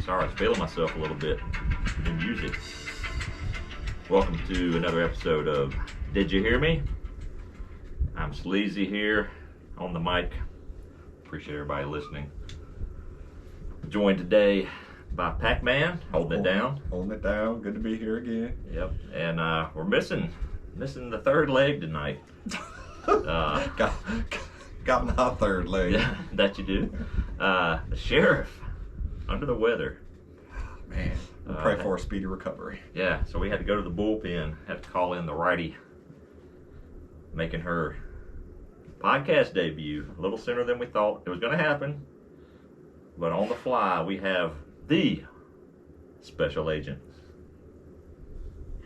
Sorry, I was feeling myself a little bit. New music. Welcome to another episode of Did You Hear Me? I'm Sleezy here on the mic. Appreciate everybody listening. Joined today by PackMan, holding it down. Holding it down. Good to be here again. Yep, and we're missing the third leg tonight. Got my third leg. Yeah, that you do. The sheriff, under the weather. Man, we'll pray for a speedy recovery. Yeah, so we had to go to the bullpen, had to call in the righty, making her podcast debut a little sooner than we thought it was going to happen. But on the fly, we have the special agent.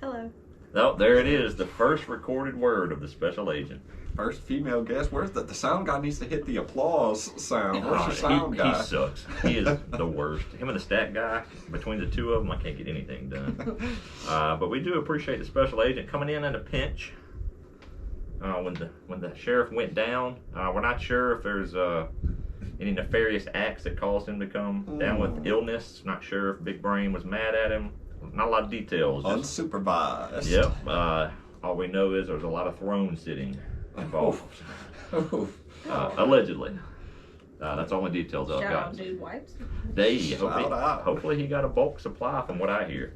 Hello. Oh, there it is, the first recorded word of the special agent. First female guest. Where's the sound guy needs to hit the applause sound? Where's your sound guy? He sucks. He is the worst. Him and the stat guy, between the two of them, I can't get anything done. But we do appreciate the special agent coming in a pinch. When the sheriff went down, we're not sure if there's any nefarious acts that caused him to come down with illness. Not sure if Big Brain was mad at him. Not a lot of details. Unsupervised. Yep. All we know is there's a lot of throne sitting involved. Allegedly. That's all the details I've got. Shout out Dude Wipes. Hopefully he got a bulk supply from what I hear.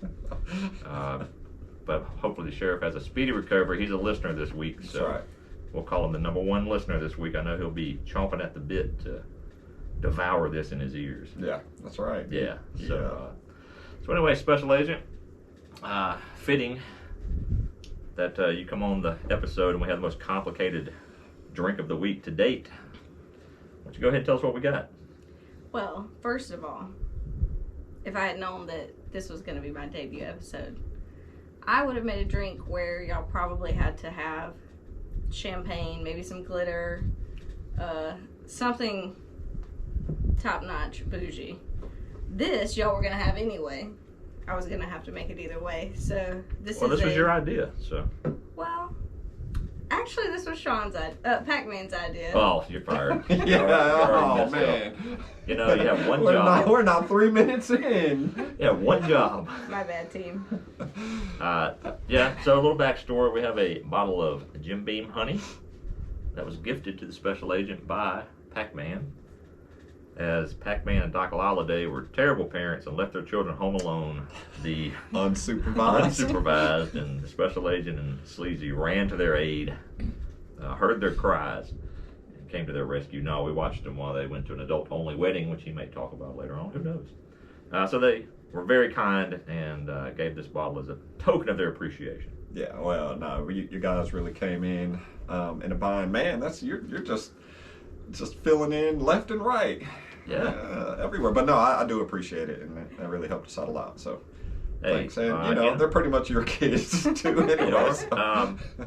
But hopefully the sheriff has a speedy recovery. He's a listener this week, so That's right. We'll call him the number one listener this week. I know he'll be chomping at the bit to devour this in his ears. Yeah, that's right. Yeah. So anyway, special agent, fitting that you come on the episode and we have the most complicated drink of the week to date. Why don't you go ahead and tell us what we got? Well, first of all, if I had known that this was going to be my debut episode, I would have made a drink where y'all probably had to have champagne, maybe some glitter, something top-notch, bougie. This y'all were going to have anyway. I was going to have to make it either way. So this was your idea, so. Well, actually this was PackMan's idea. Oh, you're fired. Yeah, man. You know, you have one job. We're not 3 minutes in. Yeah, one job. My bad, team. So a little backstory. We have a bottle of Jim Beam honey that was gifted to the special agent by PackMan, as PackMan and Doc Holiday were terrible parents and left their children home alone. The unsupervised, and the special agent and Sleazy ran to their aid, heard their cries, and came to their rescue. No, we watched them while they went to an adult-only wedding, which he may talk about later on. Who knows? So they were very kind and gave this bottle as a token of their appreciation. Yeah, well, no, you guys really came in a bind. Man, you're just filling in left and right. Yeah. Everywhere. But no, I do appreciate it, and that really helped us out a lot. So thanks. And they're pretty much your kids too anyway.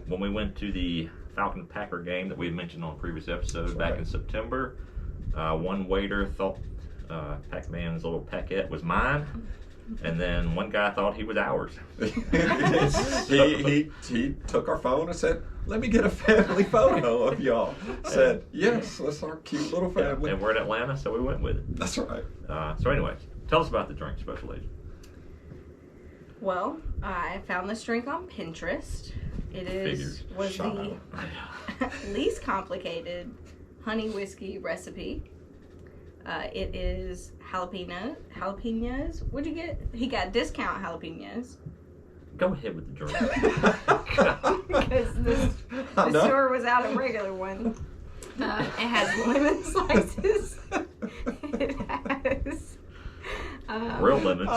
When we went to the Falcon Packer game that we had mentioned on a previous episode back in September, one waiter thought Pac-Man's little paquette was mine. And then one guy thought he was ours. he took our phone and said, "Let me get a family photo of y'all." Said, "Yes, that's our cute little family." And we're in Atlanta, so we went with it. That's right. So anyways, tell us about the drink, special agent. Well, I found this drink on Pinterest. Was the least complicated honey whiskey recipe. It is jalapenos. What'd you get? He got discount jalapenos. Go ahead with the drink. Because the store was out of regular one. It has lemon slices. It has real lemons.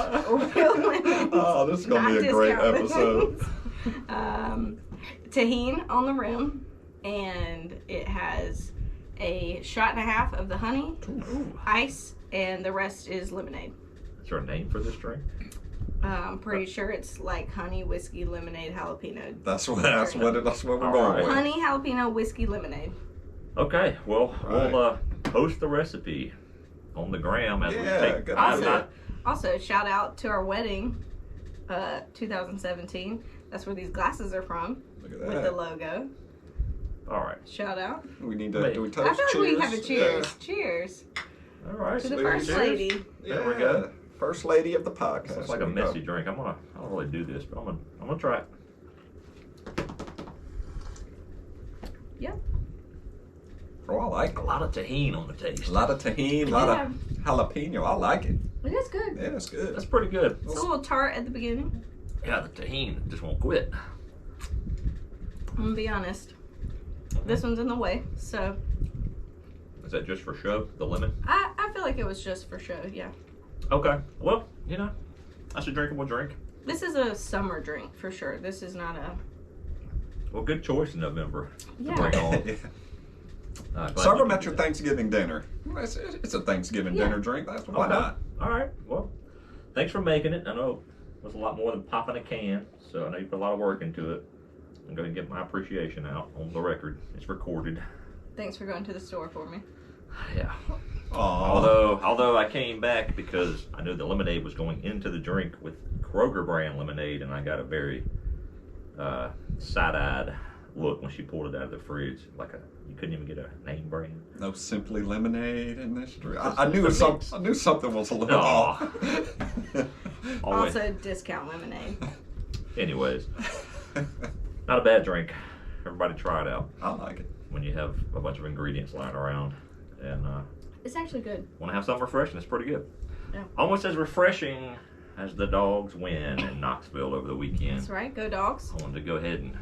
Real lemons. Oh, this is going to be a great episode. Tahini on the rim, and it has a shot and a half of the honey, ice, and the rest is lemonade. Is there a name for this drink? I'm pretty sure it's like honey, whiskey, lemonade, jalapeno. That's what we're going with. Honey, jalapeno, whiskey, lemonade. Okay, well, we'll post the recipe on the gram as we take. Good Also, shout out to our wedding, 2017. That's where these glasses are from. Look at that. With the logo. All right. Shout out. We need to. Do we toast? I feel like we have a cheers. Yeah. Cheers. All right. To the first lady. There we go. First lady of the podcast. It's like a messy drink. I don't really do this, but I'm gonna try it. Yeah. Oh, I like A lot of tahini on the taste. A lot of tahini, a lot of jalapeno. I like it. It is good. Yeah, it's good. That's pretty good. It's a little tart at the beginning. Yeah, the tahini just won't quit. I'm gonna be honest. This one's in the way, so. Is that just for show? The lemon? I feel like it was just for show, yeah. Okay. Well, that's a drinkable drink. This is a summer drink for sure. This is not a. Well, good choice in November. Yeah. To bring on. Yeah. Serve them at your Thanksgiving dinner. It's a Thanksgiving dinner drink. Why not? All right. Well, thanks for making it. I know it was a lot more than popping a can, so I know you put a lot of work into it. I'm going to get my appreciation out on the record. It's recorded. Thanks for going to the store for me. Yeah. Aww. Although I came back because I knew the lemonade was going into the drink with Kroger brand lemonade, and I got a very side-eyed look when she pulled it out of the fridge. You couldn't even get a name brand. No Simply Lemonade in this drink. I knew something was a little off. Always. Also, discount lemonade. Anyways, not a bad drink. Everybody try it out I like it. when you have a bunch of ingredients lying around and It's actually good. want to have something refreshing. It's pretty good. Yeah. Almost as refreshing as the Dogs win in Knoxville over the weekend. That's right. Go Dogs. I wanted to go ahead and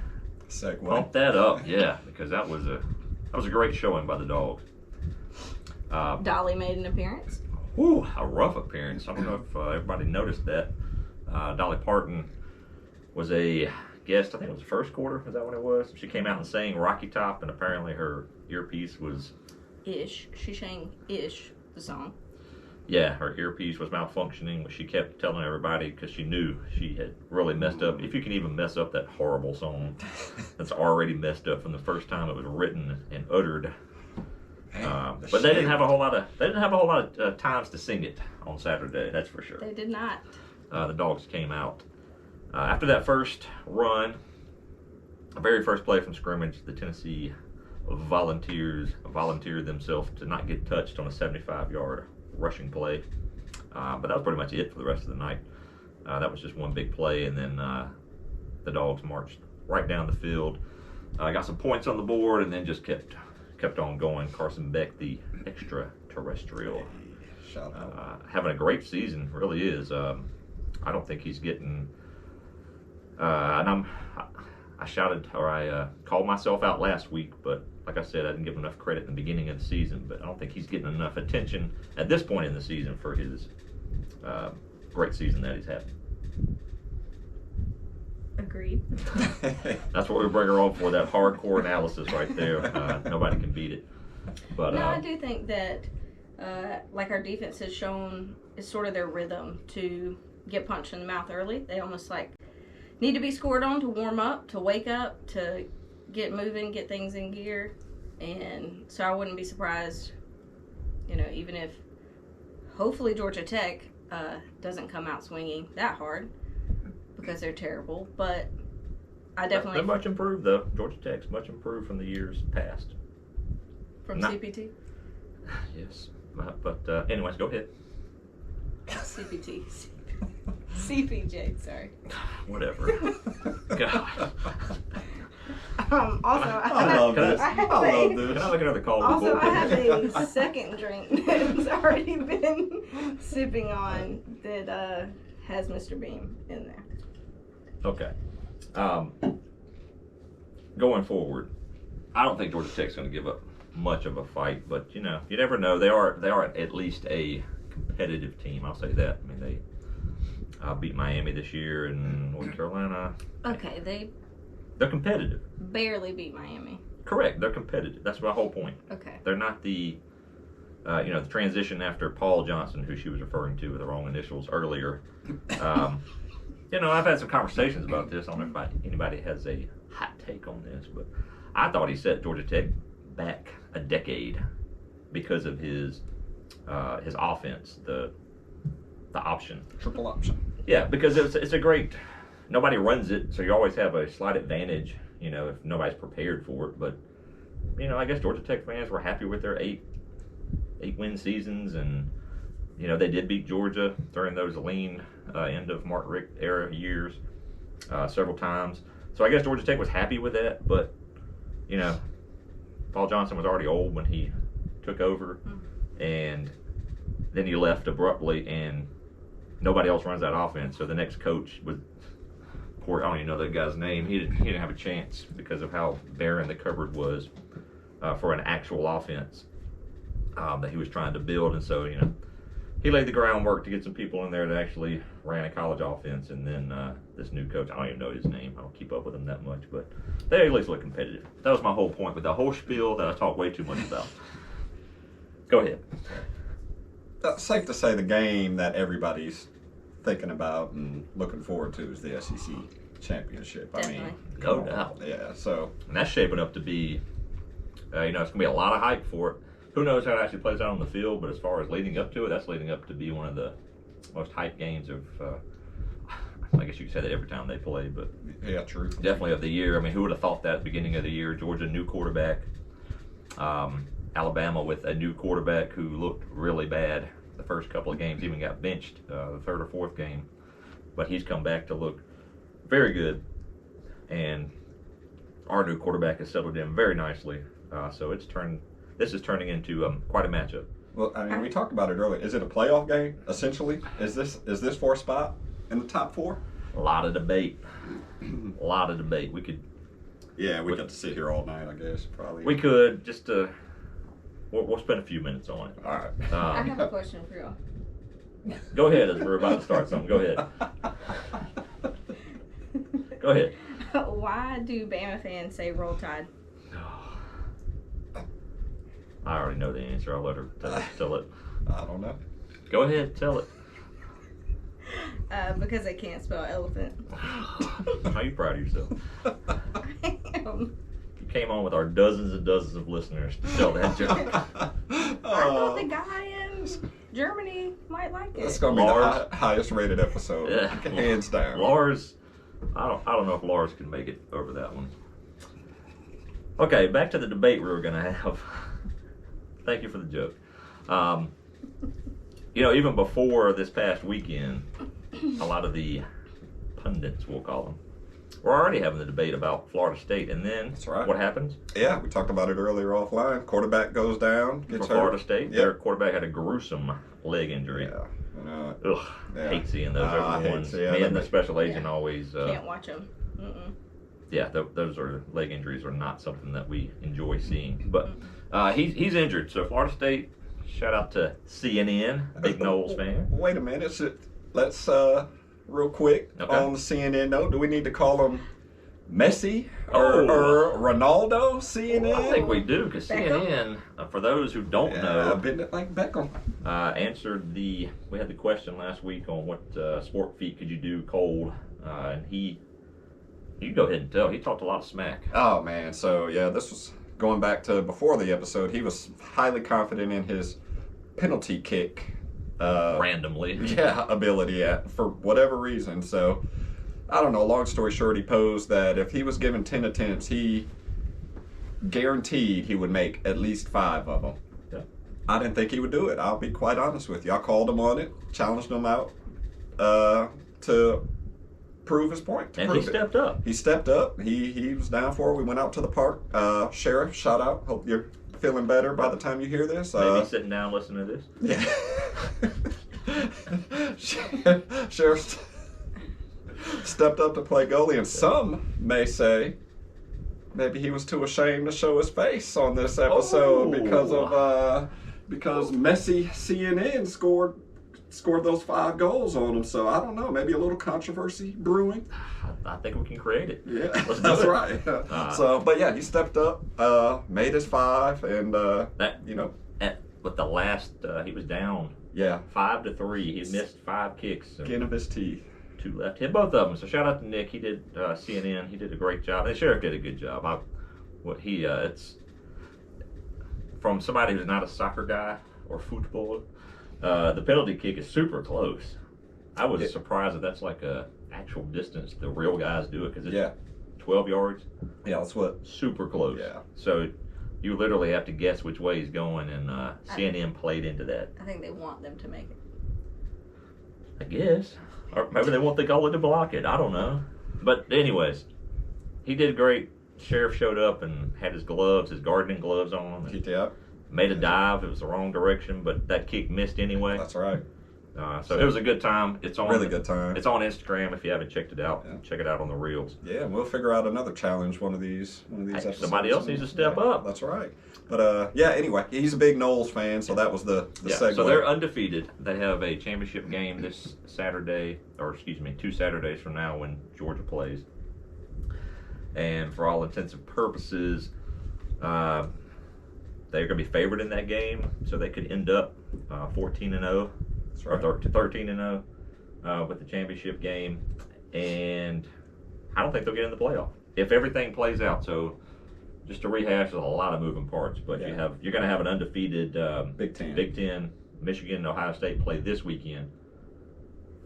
Segue. pump that up, yeah, because that was a great showing by the Dogs. Dolly made an appearance. Whew, a rough appearance. I don't know if everybody noticed that. Dolly Parton was a guest. I think it was the first quarter. Is that when it was? She came out and sang Rocky Top, and apparently her earpiece was... Ish. She sang Ish, the song. Yeah, her earpiece was malfunctioning, but she kept telling everybody because she knew she had really messed up. If you can even mess up that horrible song that's already messed up from the first time it was written and uttered. But they didn't have a whole lot of times to sing it on Saturday. That's for sure. They did not. The Dogs came out after that first run. The very first play from scrimmage, the Tennessee Volunteers volunteered themselves to not get touched on a 75-yard rushing play. But that was pretty much it for the rest of the night. That was just one big play, and then the Dogs marched right down the field, got some points on the board, and then just kept on going. Carson Beck, the extraterrestrial, Shout out. having a great season, really is. I don't think he's getting. And I shouted, or I called myself out last week, but like I said, I didn't give him enough credit in the beginning of the season. But I don't think he's getting enough attention at this point in the season for his great season that he's having. Agreed. That's what we bring her on for, that hardcore analysis right there. Nobody can beat it. But No, I do think that, like our defense has shown, is sort of their rhythm to get punched in the mouth early. They almost need to be scored on to warm up, to wake up, to get moving, get things in gear. And so I wouldn't be surprised, even if hopefully Georgia Tech doesn't come out swinging that hard because they're terrible. But I definitely... They're much improved, though. Georgia Tech's much improved from the years past. From CPT? Yes. But anyways, go ahead. CPT. CPJ, sorry. Whatever. God. Also, I love this. I have I love Can this. I make another call? Also, I have a second drink that's already been sipping on that has Mr. Beam in there. Okay. Going forward, I don't think Georgia Tech's going to give up much of a fight, but you never know. They are at least a competitive team. I'll say that. I mean, they beat Miami this year and North Carolina. Okay, They're competitive. barely beat Miami. Correct. They're competitive. That's my whole point. Okay. They're not the the transition after Paul Johnson, who she was referring to with the wrong initials earlier. I've had some conversations about this. I don't know if anybody has a hot take on this, but I thought he set Georgia Tech back a decade because of his offense, the option. Triple option. Yeah, because it's a great. Nobody runs it, so you always have a slight advantage, if nobody's prepared for it. But I guess Georgia Tech fans were happy with their eight win seasons, and they did beat Georgia during those lean end of Mark Richt era years several times. So I guess Georgia Tech was happy with that, but Paul Johnson was already old when he took over, and then he left abruptly, and nobody else runs that offense. So the next coach was poor. I don't even know that guy's name. He didn't have a chance because of how barren the cupboard was for an actual offense that he was trying to build. And so he laid the groundwork to get some people in there that actually ran a college offense, and then this new coach, I don't even know his name. I don't keep up with him that much, but they at least look competitive. That was my whole point with the whole spiel that I talk way too much about. Go ahead. Safe to say the game that everybody's thinking about and looking forward to is the SEC championship. Definitely. I mean, No doubt. Yeah, so. And that's shaping up to be, it's going to be a lot of hype for it. Who knows how it actually plays out on the field, but as far as leading up to it, that's leading up to be one of the most hype games of, I guess you could say that every time they play, but Yeah, true. definitely of the year. I mean, who would have thought that at the beginning of the year? Georgia, new quarterback. Alabama with a new quarterback who looked really bad the first couple of games, even got benched the third or fourth game. But he's come back to look very good. And our new quarterback has settled in very nicely. So this is turning into quite a matchup. Well, I mean, we talked about it earlier. Is it a playoff game, essentially? Is this for a spot in the top four? A lot of debate. A lot of debate. We could. Yeah, we got to sit here all night, I guess, probably. We could just. We'll spend a few minutes on it. All right. I have a question for y'all. Go ahead, as we're about to start something. Go ahead. Go ahead. Why do Bama fans say Roll Tide? I already know the answer. I'll let her tell it. I don't know. Go ahead, tell it. Because they can't spell elephant. How you proud of yourself? I am. You came on with our dozens and dozens of listeners to tell that joke. I thought the guy in Germany might like it. It's going to be Lars. the highest rated episode. Yeah. Hands down. Lars, I don't know if Lars can make it over that one. Okay, back to the debate we were going to have. Thank you for the joke. Even before this past weekend, a lot of the pundits, we'll call them, were already having the debate about Florida State. And then That's right. What happens? Yeah, we talked about it earlier offline. Quarterback goes down, gets For hurt. Florida State, Yep. their quarterback had a gruesome leg injury. Yeah. Ugh, Yeah. hate seeing those I hate ones. seeing Me and them. the special agent always. Can't watch them. Yeah, those are leg injuries are not something that we enjoy seeing. But he's injured, so Florida State. Shout out to CNN, big Knowles fan. Wait a minute. Let's real quick on the CNN note. Do we need to call him Messi or Ronaldo? CNN. Well, I think we do because CNN, for those who don't know, I've been like Beckham. answered we had the question last week on what sport feat could you do cold, and you can go ahead and tell. He talked a lot of smack. Oh man, so yeah, this was going back to before the episode. He was highly confident in his penalty kick Randomly. ability for whatever reason. So I don't know, long story short, he posed that if he was given 10 attempts, he guaranteed he would make at least 5 of them. Yeah. I didn't think he would do it. I'll be quite honest with you. I called him on it, challenged him out to prove his point. And he stepped up. He stepped up. He was down for it. We went out to the park. Sheriff, shout out. Hope you're feeling better by the time you hear this. Maybe sitting down listening to this. Yeah. Sheriff stepped up to play goalie, and some may say maybe he was too ashamed to show his face on this episode because Messi CNN scored those 5 goals on him. So I don't know, maybe a little controversy brewing. I think we can create it. Yeah, Let's do that's it. right. But yeah, he stepped up, made his 5, and With the last, he was down. Yeah. 5-3. He missed 5 kicks. So Skin of his teeth. 2 left. Hit both of them. So shout out to Nick. He did CNN. He did a great job. And the sheriff did a good job. It's from somebody who's not a soccer guy or football. The penalty kick is super close. I was surprised that that's like a actual distance the real guys do it because it's 12 yards. Yeah, that's what. Super close. Yeah. So you literally have to guess which way he's going, and CNN played into that. I think they want them to make it. I guess. Or maybe they want the goalie to block it. I don't know. But anyways, he did great. Sheriff showed up and had his gloves, his gardening gloves on. Yep. Made a dive. It was the wrong direction, but that kick missed anyway. That's right. So it was a good time. It's on really good time. It's on Instagram if you haven't checked it out. Yeah. Check it out on the reels. Yeah, and we'll figure out another challenge one of these episodes. Somebody else needs to step up. That's right. But anyway, he's a big Knowles fan, so that was the segue. So they're undefeated. They have a championship game this Saturday, or excuse me, 2 Saturdays from now when Georgia plays. And for all intents and purposes, they're going to be favored in that game, so they could end up 14-0. Right. Or 13-0 with the championship game, and I don't think they'll get in the playoff if everything plays out. So, just to rehash, there's a lot of moving parts, but you're going to have an undefeated Big Ten. Michigan and Ohio State play this weekend.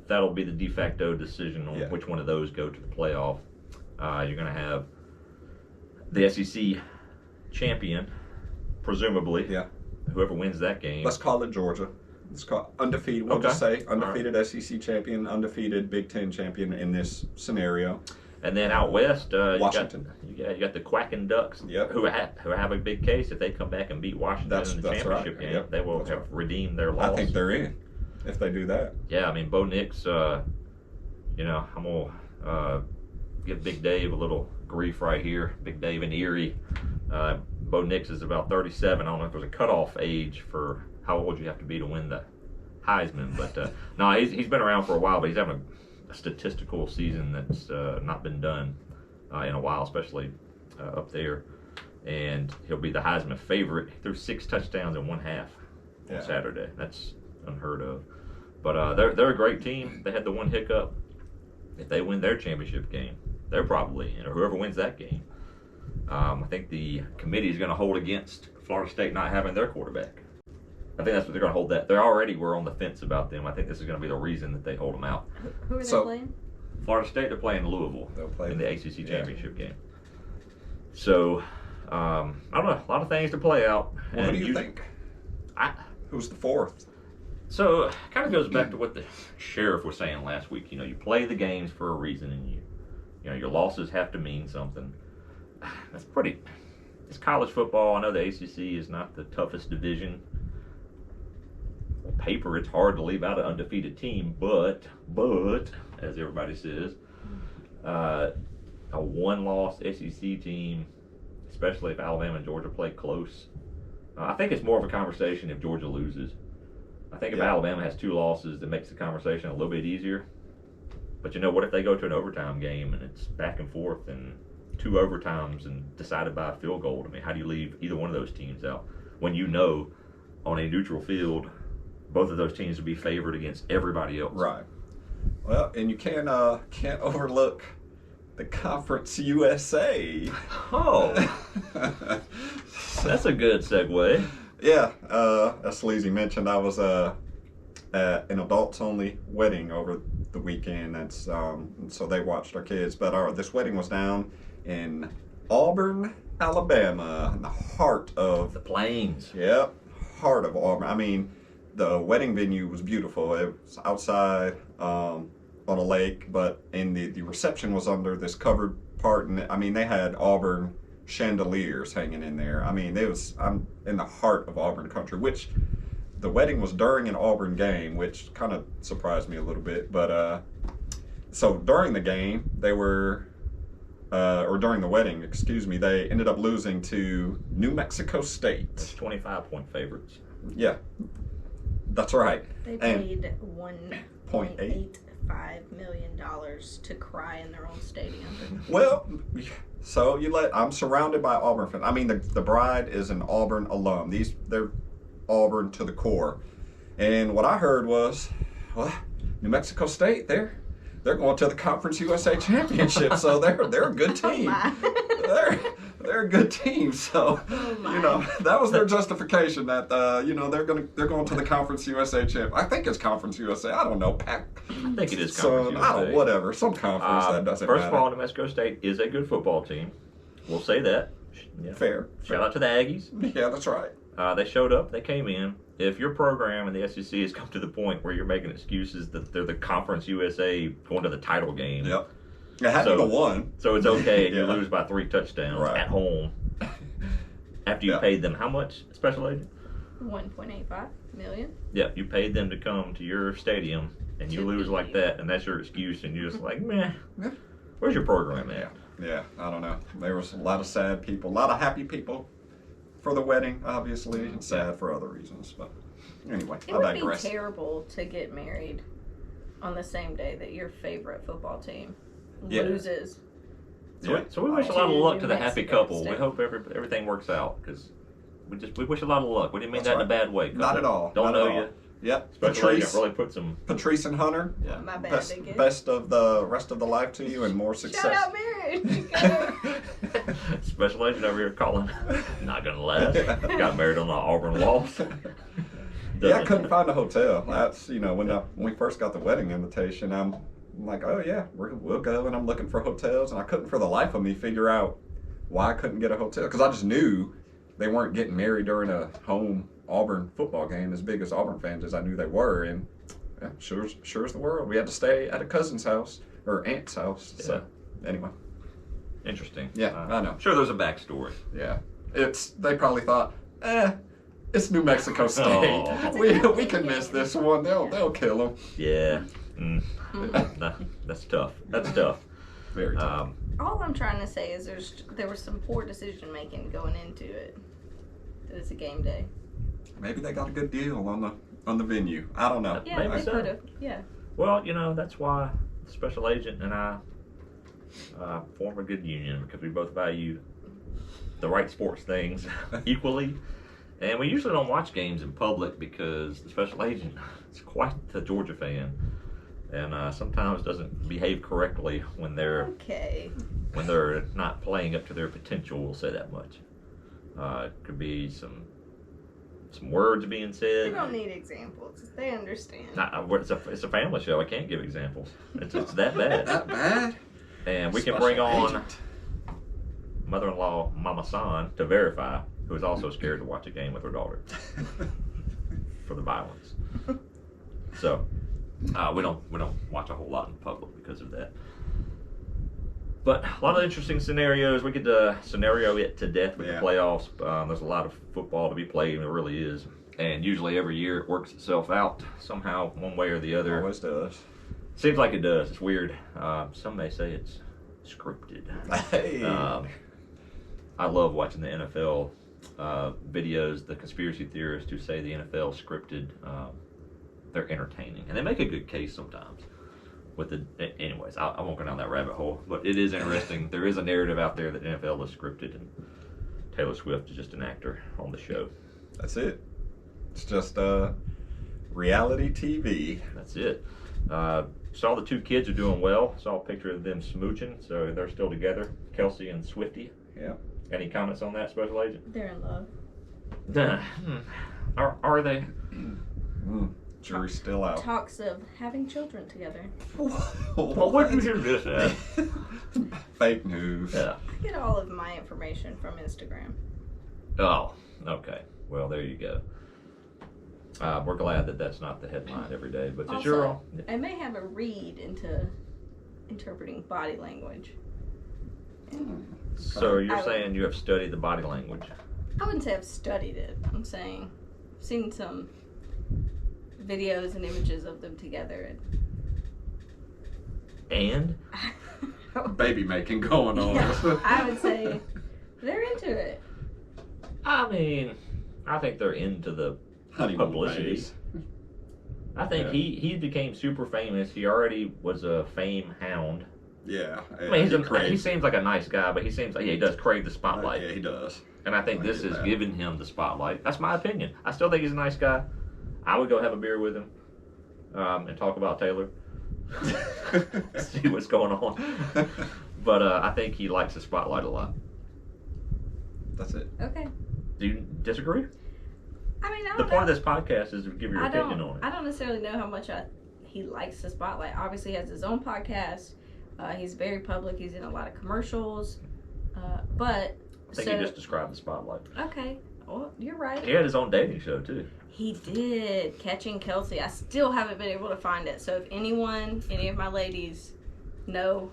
That'll be the de facto decision on which one of those go to the playoff. You're going to have the SEC champion, presumably. Yeah. Whoever wins that game. Let's call it Georgia. It's called undefeated. We'll just say undefeated SEC champion, undefeated Big Ten champion in this scenario. And then out west, Washington. You got the Quacking Ducks, who have a big case. If they come back and beat Washington in the championship game, they will have redeemed their loss. I think they're in if they do that. Yeah, I mean, Bo Nix, I'm going to give Big Dave a little grief right here. Big Dave in Erie. Bo Nix is about 37. I don't know if there's a cutoff age for how old you have to be to win the Heisman, but no, he's been around for a while, but he's having a statistical season that's not been done in a while, especially up there, and he'll be the Heisman favorite. He threw 6 touchdowns in 1/2 on Saturday. That's unheard of, but they're a great team. They had the one hiccup. If they win their championship game, they're probably in, or whoever wins that game. I think the committee is going to hold against Florida State not having their quarterback. I think that's what they're going to hold that. They already were on the fence about them. I think this is going to be the reason that they hold them out. Who are they playing? Florida State, they're playing Louisville in the ACC championship game. So, I don't know. A lot of things to play out. Well, who do you think? Who's the fourth? So, it kind of goes back to what the sheriff was saying last week. You play the games for a reason, and your losses have to mean something. That's pretty. It's college football. I know the ACC is not the toughest division. On paper, it's hard to leave out an undefeated team, but as everybody says, a one-loss SEC team, especially if Alabama and Georgia play close, I think it's more of a conversation if Georgia loses. I think if Alabama has 2 losses, that makes the conversation a little bit easier. But what if they go to an overtime game and it's back and forth and 2 overtimes and decided by a field goal? I mean, how do you leave either one of those teams out when on a neutral field both of those teams would be favored against everybody else? Right. Well, and you can't overlook the Conference USA. Oh, that's a good segue. Yeah, as Sleezy mentioned, I was at an adults-only wedding over the weekend. That's so they watched our kids. But this wedding was down in Auburn, Alabama, in the heart of the Plains. Yep, heart of Auburn. I mean, the wedding venue was beautiful. It was outside on a lake, but the reception was under this covered part, and I mean they had Auburn chandeliers hanging in there. I mean, I'm in the heart of Auburn country, which the wedding was during an Auburn game, which kind of surprised me a little bit. But so during the game, they were, or during the wedding, excuse me, they ended up losing to New Mexico State. That's 25-point favorites. Yeah, that's right. They paid $1.85 million to cry in their own stadium. Well, so I'm surrounded by Auburn fans. I mean, the bride is an Auburn alum. They're Auburn to the core. And what I heard was, well, New Mexico State, they're going to the Conference USA Championship, so they're a good team. They're a good team. So that was their justification that they're going to the Conference USA Champ. I think it's Conference USA. I don't know. I think it is Conference USA. Whatever. Some conference that doesn't matter. First of all, New Mexico State is a good football team. We'll say that. Yeah. Fair. Shout out to the Aggies. Yeah, that's right. They showed up. They came in. if your program in the SEC has come to the point where you're making excuses that they're the Conference USA going to the title game. Yep. It had to be the one. So it's okay if you Yeah. lose by 3 touchdowns Right. at home after you Yeah. paid them how much, special agent? $1.85 million. Yeah, you paid them to come to your stadium and you To lose beat like you. that, and that's your excuse, and you're just like, meh. Yeah. Where's your program at? Yeah, I don't know. There was a lot of sad people, a lot of happy people for the wedding, obviously, and sad for other reasons. But anyway, It I would digress. be terrible to get married on the same day that your favorite football team Yeah. loses. So we wish a To lot of luck to the New happy Mexico couple. We State. hope everything works out, because we wish a lot of luck. We didn't mean That's that in a bad way. Not at all. Don't Not know at all. you. Yep. Special agent Patrice, really put some. Patrice and Hunter. Yeah. My bad, Best, Big Ed. best of the rest of the life to you and more success. Shout out marriage. Special agent over here calling. Not gonna last. Got married on the Auburn loft. Yeah, I couldn't find a hotel. That's when we first got the wedding invitation, I'm like, oh yeah, we'll go, and I'm looking for hotels, and I couldn't for the life of me figure out why I couldn't get a hotel, because I just knew they weren't getting married during a home Auburn football game. As big as Auburn fans as I knew they were, and yeah, sure as the world, we had to stay at a cousin's house or aunt's house. So anyway, Interesting. Yeah, I know. Sure, there's a backstory. yeah, they probably thought, it's New Mexico State. Oh. We can miss this one. They'll kill them. Yeah. Nah, that's tough. That's tough. Very tough. All I'm trying to say is there was some poor decision making going into it. That it's a game day. Maybe they got a good deal on the venue. I don't know. Yeah, Maybe they so. could have. Yeah. Well, that's why the special agent and I form a good union, because we both value the right sports things equally. And we usually don't watch games in public because the special agent is quite the Georgia fan, and sometimes doesn't behave correctly when they're Okay. not playing up to their potential. We'll say that much. It could be some words being We said. don't need examples. They understand. It's a family show. I can't give examples. It's that bad. That bad? And we can Special bring on agent. mother-in-law Mama San to verify, who is also scared to watch a game with her daughter for the violence. So we don't watch a whole lot in public because of that. But a lot of interesting scenarios. We could scenario it to death with the playoffs. There's a lot of football to be played, and it really is. And usually every year it works itself out somehow, one way or the other. Always does. Seems like it does. It's weird. Some may say it's scripted. Hey. I love watching the NFL videos. The conspiracy theorists who say the NFL scripted, they're entertaining, and they make a good case sometimes. Anyways, I won't go down that rabbit hole, but it is interesting. There is a narrative out there that NFL is scripted, and Taylor Swift is just an actor on the show. That's it. It's just reality TV. That's it. Saw the 2 kids are doing well. Saw a picture of them smooching, so they're still together. Kelsey and Swifty. Yeah. Any comments on that, special agent? They're in love. Are they? Jury's still out. Talks of having children together. Well, where did you hear this at? Fake news. Yeah. I get all of my information from Instagram. Oh, okay. Well, there you go. We're glad that that's not the headline every day, but it's your own. Also, I may have a read into interpreting body language. So you're saying you have studied the body language? I wouldn't say I've studied it. I'm saying I've seen some videos and images of them together. And? Baby making going on. Yeah, I would say they're into it. I mean, I think they're into the Honeymoon publicity. phase. I think Yeah. he became super famous. He already was a fame hound. Yeah. I mean, he craves. seems like a nice guy, but he seems like he does crave the spotlight. Yeah, he does. And I think I this get has that. given him the spotlight. That's my opinion. I still think he's a nice guy. I would go have a beer with him and talk about Taylor. See what's going on. But I think he likes the spotlight a lot. That's it. Okay. Do you disagree? I mean, I The don't point know. of this podcast is to give your opinion on it. I don't necessarily know how much he likes the spotlight. Obviously, he has his own podcast. He's very public. He's in a lot of commercials. But I think he just described the spotlight. Okay. Well, you're right. He had his own dating show, too. He did. Catching Kelsey. I still haven't been able to find it. So if any of my ladies know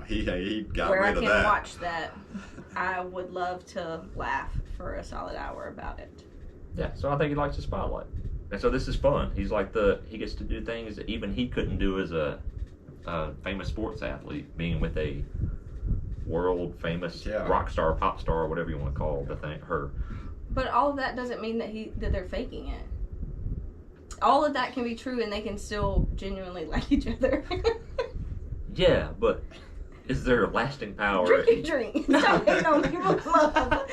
He got where I rid of can that. watch that, I would love to laugh for a solid hour about it. Yeah, so I think he likes the spotlight. And so this is fun. He's like he gets to do things that even he couldn't do as a famous sports athlete, being with a world famous rock star, pop star, whatever you want to call her. But all of that doesn't mean that they're faking it. All of that can be true, and they can still genuinely like each other. Yeah, but is there lasting power? Drink. Stop hating on people's love.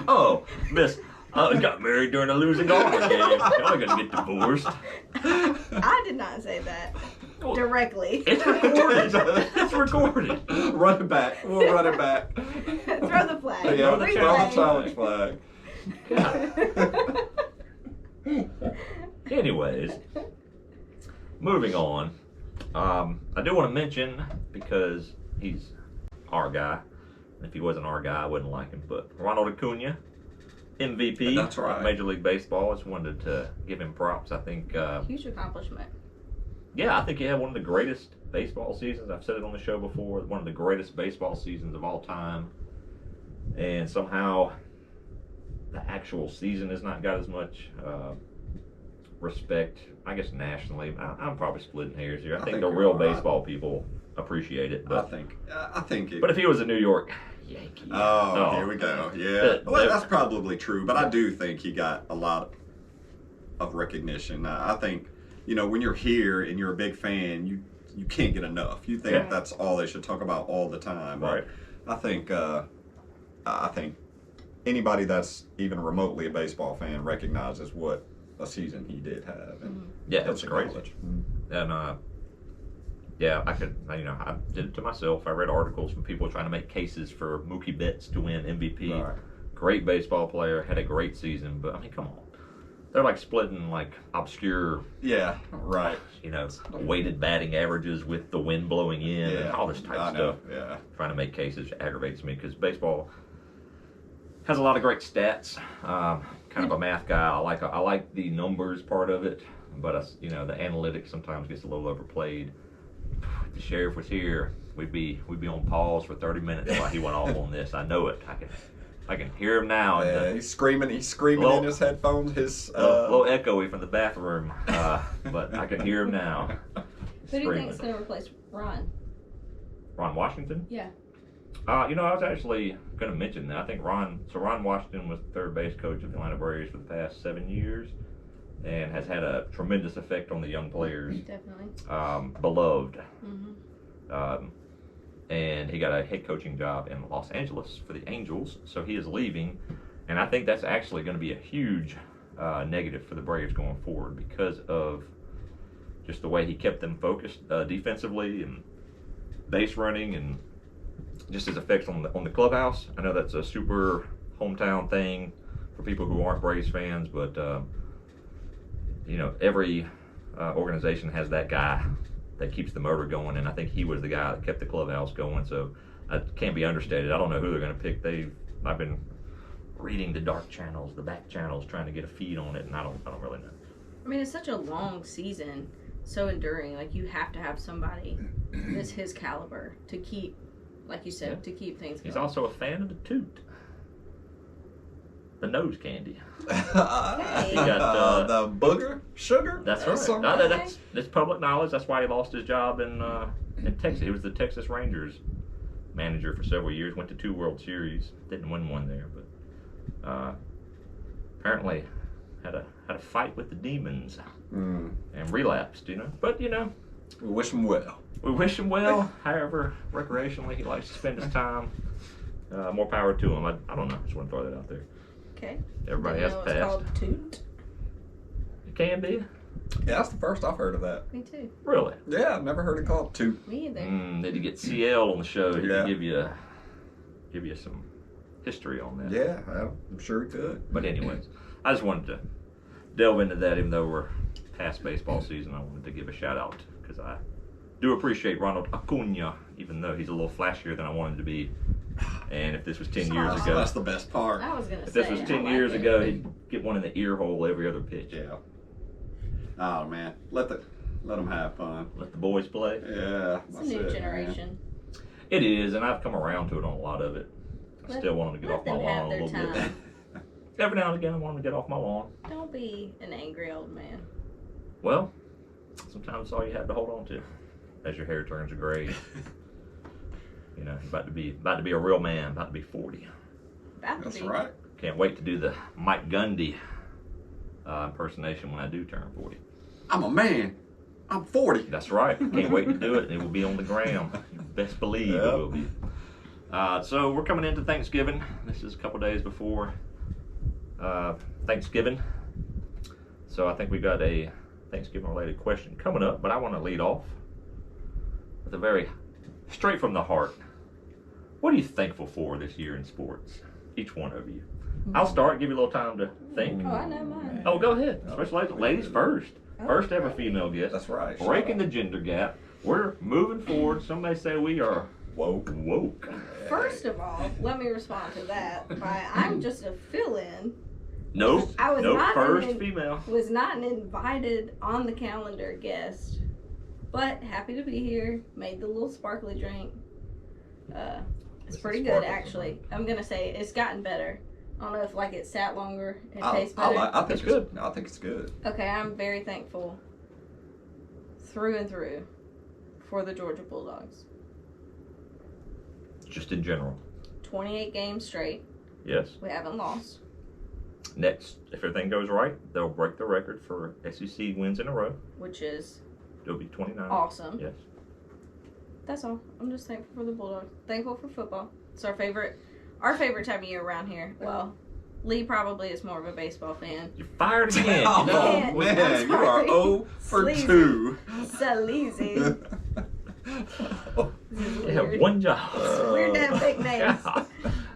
Oh, miss, I got married during a losing Auburn game. Y'all gonna get divorced. I did not say that directly. It's recorded. It's recorded. Run it back. We'll run it back. Throw the flag. Yeah, the throw the challenge flag. Anyways, moving on. I do want to mention, because he's our guy, and if he wasn't our guy, I wouldn't like him, but Ronald Acuna, MVP. That's right. of Major League Baseball. I just wanted to give him props. I think, Huge accomplishment. yeah, I think he had one of the greatest baseball seasons. I've said it on the show before, one of the greatest baseball seasons of all time. And somehow the actual season has not got as much respect, I guess, nationally. I'm probably splitting hairs here. I think the real baseball people appreciate it. But I think. But if he was a New York Yankee, here we go. Yeah, well, that's probably true. But I do think he got a lot of recognition. I think, when you're here and you're a big fan, you can't get enough. You think that's all they should talk about all the time. Right. I think anybody that's even remotely a baseball fan recognizes what a season he did have. And it was crazy. Mm-hmm. And I did it to myself. I read articles from people trying to make cases for Mookie Betts to win MVP. Right. Great baseball player, had a great season, but I mean, come on. They're like splitting like obscure, right. weighted batting averages with the wind blowing in and all this type of stuff. Yeah. Trying to make cases aggravates me because baseball has a lot of great stats. Kind of a math guy. I like the numbers part of it, but the analytics sometimes gets a little overplayed. If the sheriff was here, we'd be on pause for 30 minutes while he went off on this. I know it. I can hear him now. Yeah, he's screaming in his headphones. His a little echoey from the bathroom, but I can hear him now. Who do you think is going to replace Ron? Ron Washington? Yeah. I was actually going to mention that. I think Ron Washington was the third base coach of the Atlanta Braves for the past 7 years and has had a tremendous effect on the young players. Definitely. Beloved. Mm-hmm. And he got a head coaching job in Los Angeles for the Angels, so he is leaving. And I think that's actually going to be a huge negative for the Braves going forward because of just the way he kept them focused defensively and base running and just his effects on the clubhouse. I know that's a super hometown thing for people who aren't Braves fans, but every organization has that guy that keeps the motor going, and I think he was the guy that kept the clubhouse going. So it can't be understated. I don't know who they're going to pick. I've been reading the dark channels, the back channels, trying to get a feed on it, and I don't really know. I mean, it's such a long season, so enduring. Like, you have to have somebody that's his caliber to keep, like you said, to keep things going. He's also a fan of the toot. The nose candy. Okay. He got the booger sugar. That's right. No, that's public knowledge. That's why he lost his job in Texas. He was the Texas Rangers manager for several years. Went to 2 World Series. Didn't win one there, but apparently had a fight with the demons and relapsed. But we wish him well. We wish him well. However, recreationally, he likes to spend his time. More power to him. I don't know. Just want to throw that out there. Okay. Everybody has It's passed. called toot. It can be. Yeah, that's the first I've heard of that. Me too. Really? Yeah, I've never heard it called toot. Me either. Did you get CL on the show? He Yeah. could give you some history on that. Yeah, I'm sure he could. But anyways, I just wanted to delve into that. Even though we're past baseball season, I wanted to give a shout out because I do appreciate Ronald Acuna, even though he's a little flashier than I wanted to be And if this was 10 years ago, that's the best part. I was gonna if say. this was 10 I years like ago, it. he'd get one in the ear hole every other pitch. Yeah. Oh man, let them have fun. Let the boys play. Yeah, It's a that's new it, generation. It is, and I've come around to it on a lot of it. I still want them to get off my Let them have lawn a their little bit. time. Every now and again, I want them to get off my lawn. Don't be an angry old man. Well, sometimes it's all you have to hold on to as your hair turns gray. You know, about to be a real man, about to be 40. About to That's be. right. Can't wait to do the Mike Gundy impersonation when I do turn 40. I'm a man. I'm 40. That's right. Can't wait to do it. It will be on the gram. You best believe it will be. So we're coming into Thanksgiving. This is a couple days before Thanksgiving. So I think we got a Thanksgiving-related question coming up, but I want to lead off with a very straight from the heart. What are you thankful for this year in sports? Each one of you. I'll start. Give you a little time to think. Oh, I know mine. Oh, go ahead. Especially ladies first. Oh, First ever female guest. That's right. Breaking the gender gap. We're moving forward. Some may say we are woke. First of all, let me respond to that by I'm just a fill-in. Nope. I was Nope. not First an- female. Was not an invited on the calendar guest, but happy to be here. Made the little sparkly drink. It's pretty good actually. I'm gonna say it's gotten better. I don't know if like it sat longer, it tastes better. I think It's good. I think it's good. Okay, I'm very thankful through and through for the Georgia Bulldogs. Just in general. 28 games straight. Yes. We haven't lost. Next, if everything goes right, they'll break the record for SEC wins in a row. Which is It'll be 29. awesome. Yes. That's all. I'm just thankful for the Bulldogs. Thankful for football. It's our favorite time of year around here. Well, Lee probably is more of a baseball fan. You're fired again. Oh, you know? Man, man, I'm you are sorry. 0 for Sleazy. 2. Sleazy. You have one job. Weird to have big names. God.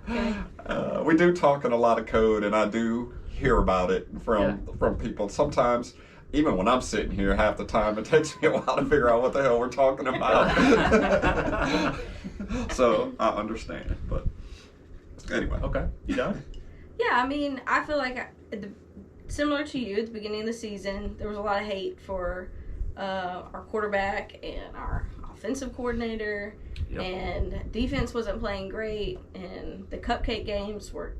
Okay. We do talk in a lot of code, and I do hear about it from people. Sometimes, even when I'm sitting here, half the time it takes me a while to figure out what the hell we're talking about. So I understand, but anyway. Okay. You done? Yeah, I mean, I feel like similar to you at the beginning of the season, there was a lot of hate for our quarterback and our offensive coordinator, Yep. and defense wasn't playing great, and the cupcake games were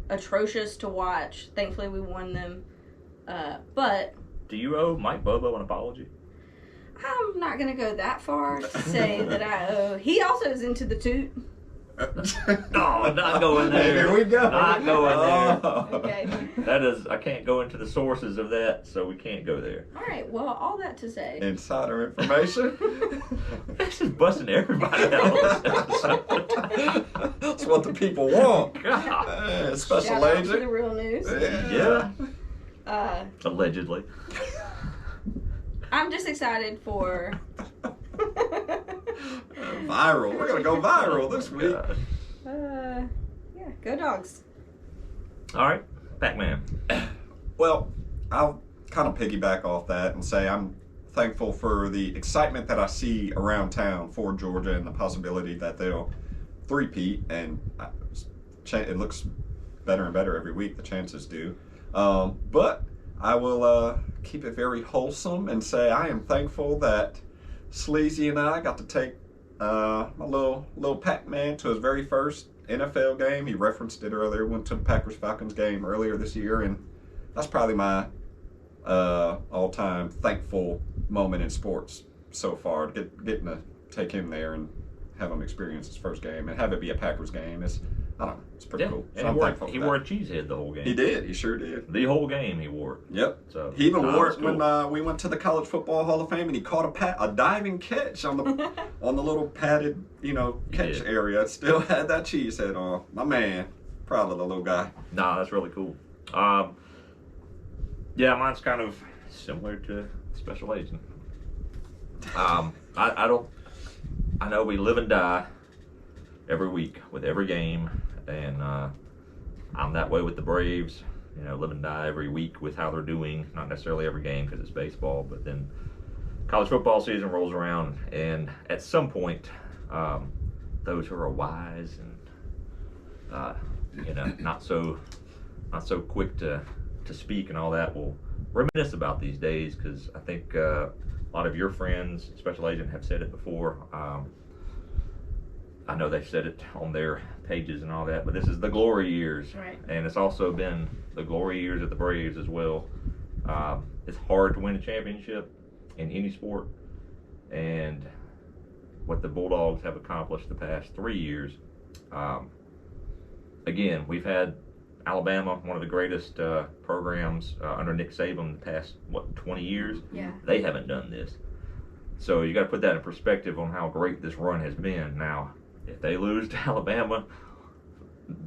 atrocious to watch. Thankfully, we won them, but Do you owe Mike Bobo an apology? I'm not going to go that far to say that I owe. He also is into the toot. No, not going there. Here we go. Not going there. Oh. Okay. That is, I can't go into the sources of that, so we can't go there. All right, well, all that to say. Insider information. This is busting everybody else. That's what the people want. God. Special Shout out to the agent. real news. Yeah. Allegedly. I'm just excited for. Viral. We're gonna go viral this week. God. Yeah, go dogs. All right, Pac-Man. Well, I'll kind of piggyback off that and say I'm thankful for the excitement that I see around town for Georgia and the possibility that they'll three-peat, and it looks better and better every week, the chances do. But I will keep it very wholesome and say I am thankful that Sleezy and I got to take my little Pac-Man to his very first NFL game. He referenced it earlier. Went to the Packers-Falcons game earlier this year, and that's probably my all-time thankful moment in sports so far. Getting to take him there and have him experience his first game and have it be a Packers game is, I don't know, it's pretty cool. So And I'm thankful he for wore that. a cheese head the whole game. He did. He sure did. The whole game he wore it. Yep. So He even wore it's it when we went to the College Football Hall of Fame, and he caught a diving catch on the on the little padded catch did. area. It still had that cheese head on. My man, proud of the little guy. Nah, that's really cool. Yeah, mine's kind of similar to Special Agent. I know we live and die every week with every game, and I'm that way with the Braves. Live and die every week with how they're doing. Not necessarily every game because it's baseball, but then college football season rolls around, and at some point, those who are wise and not so quick to speak and all that will reminisce about these days, because I think a lot of your friends, Special Agent, have said it before. I know they've said it on their pages and all that, but this is the glory years, Right. and it's also been the glory years of the Braves as well. It's hard to win a championship in any sport, and what the Bulldogs have accomplished the past 3 years. Again, we've had Alabama, one of the greatest programs under Nick Saban the past 20 years. Yeah. They haven't done this, so you got to put that in perspective on how great this run has been. Now, if they lose to Alabama,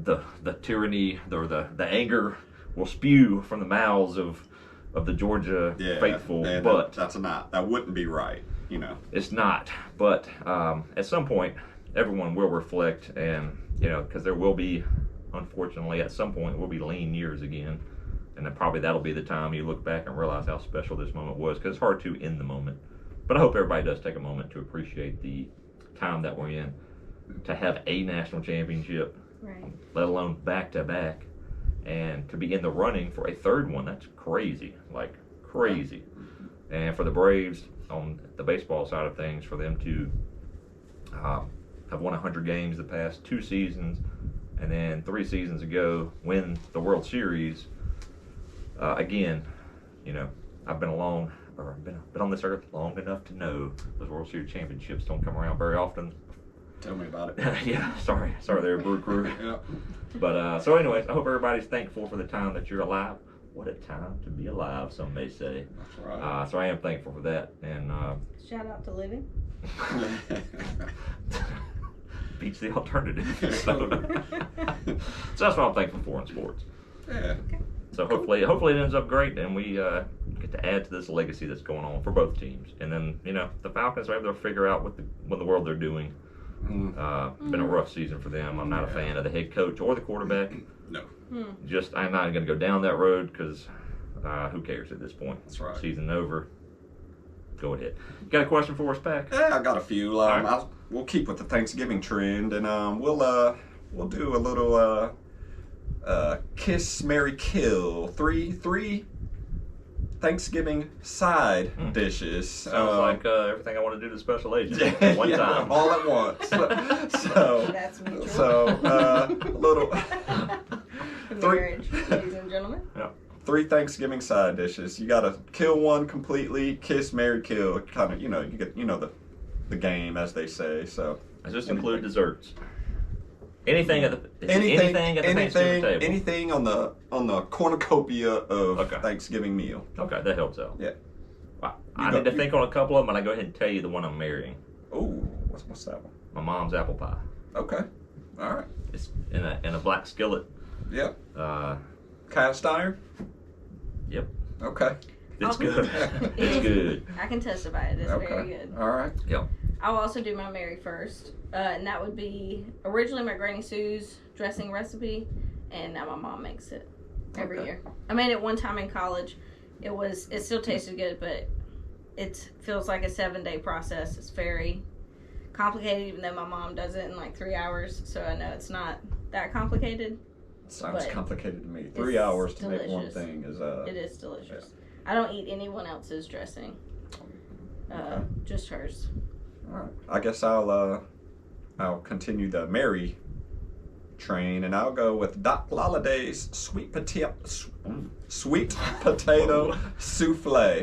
the tyranny or the anger will spew from the mouths of the Georgia faithful. But that wouldn't be right, It's not. But at some point, everyone will reflect, and because there will be, unfortunately, at some point, will be lean years again, and then probably that'll be the time you look back and realize how special this moment was. Because it's hard to in the moment, but I hope everybody does take a moment to appreciate the time that we're in. To have a national championship, Right. let alone back-to-back, and to be in the running for a third one, that's crazy, like crazy. And for the Braves, on the baseball side of things, for them to have won 100 games the past 2 seasons, and then 3 seasons ago win the World Series, again, I've been on this earth long enough to know those World Series championships don't come around very often. Tell me about it. Yeah, sorry there, Brew Crew. Yeah. But so anyways, I hope everybody's thankful for the time that you're alive. What a time to be alive, some may say. That's right. So I am thankful for that, and Shout out to living. beats the alternative. So that's what I'm thankful for in sports. Yeah. So hopefully it ends up great, and we get to add to this legacy that's going on for both teams. And then the Falcons are able to figure out what the world they're doing. Been a rough season for them. I'm not a fan of the head coach or the quarterback. No. I'm not going to go down that road because who cares at this point? That's right. Season over. Go ahead. You got a question for us, Pack? Yeah, I got a few. Right. We'll keep with the Thanksgiving trend, and we'll do a little kiss, marry, kill. Three Thanksgiving side dishes. Sounds like everything I want to do to Special Agent Yeah, one time. all at once. So, That's mutual. a little Marriage, ladies and gentlemen. 3 Thanksgiving side dishes. You gotta kill one completely, kiss, marry, kill. Kind of, you get the game, as they say. So Does this include desserts? Anything at the anything Thanksgiving table. anything on the cornucopia of Thanksgiving meal. Okay, that helps out. Yeah. I need to think on a couple of them, and I go ahead and tell you the one I'm marrying. Oh, what's that one? My mom's apple pie. Okay. All right. It's in a black skillet. Yep. Uh, Cast iron. Yep. Okay. It's good. It's good. I can testify. It is very good. All right. Yep. I'll also do my Mary first, and that would be originally my Granny Sue's dressing recipe, and now my mom makes it every year. I made it one time in college. It still tasted good, but it feels like a 7-day process. It's very complicated, even though my mom does it in like 3 hours. So I know it's not that complicated. Sounds complicated to me. 3 hours to make one thing is It is delicious. I don't eat anyone else's dressing. Just hers. All right. I guess I'll continue the Mary train, and I'll go with Doc Lolliday's sweet potato souffle.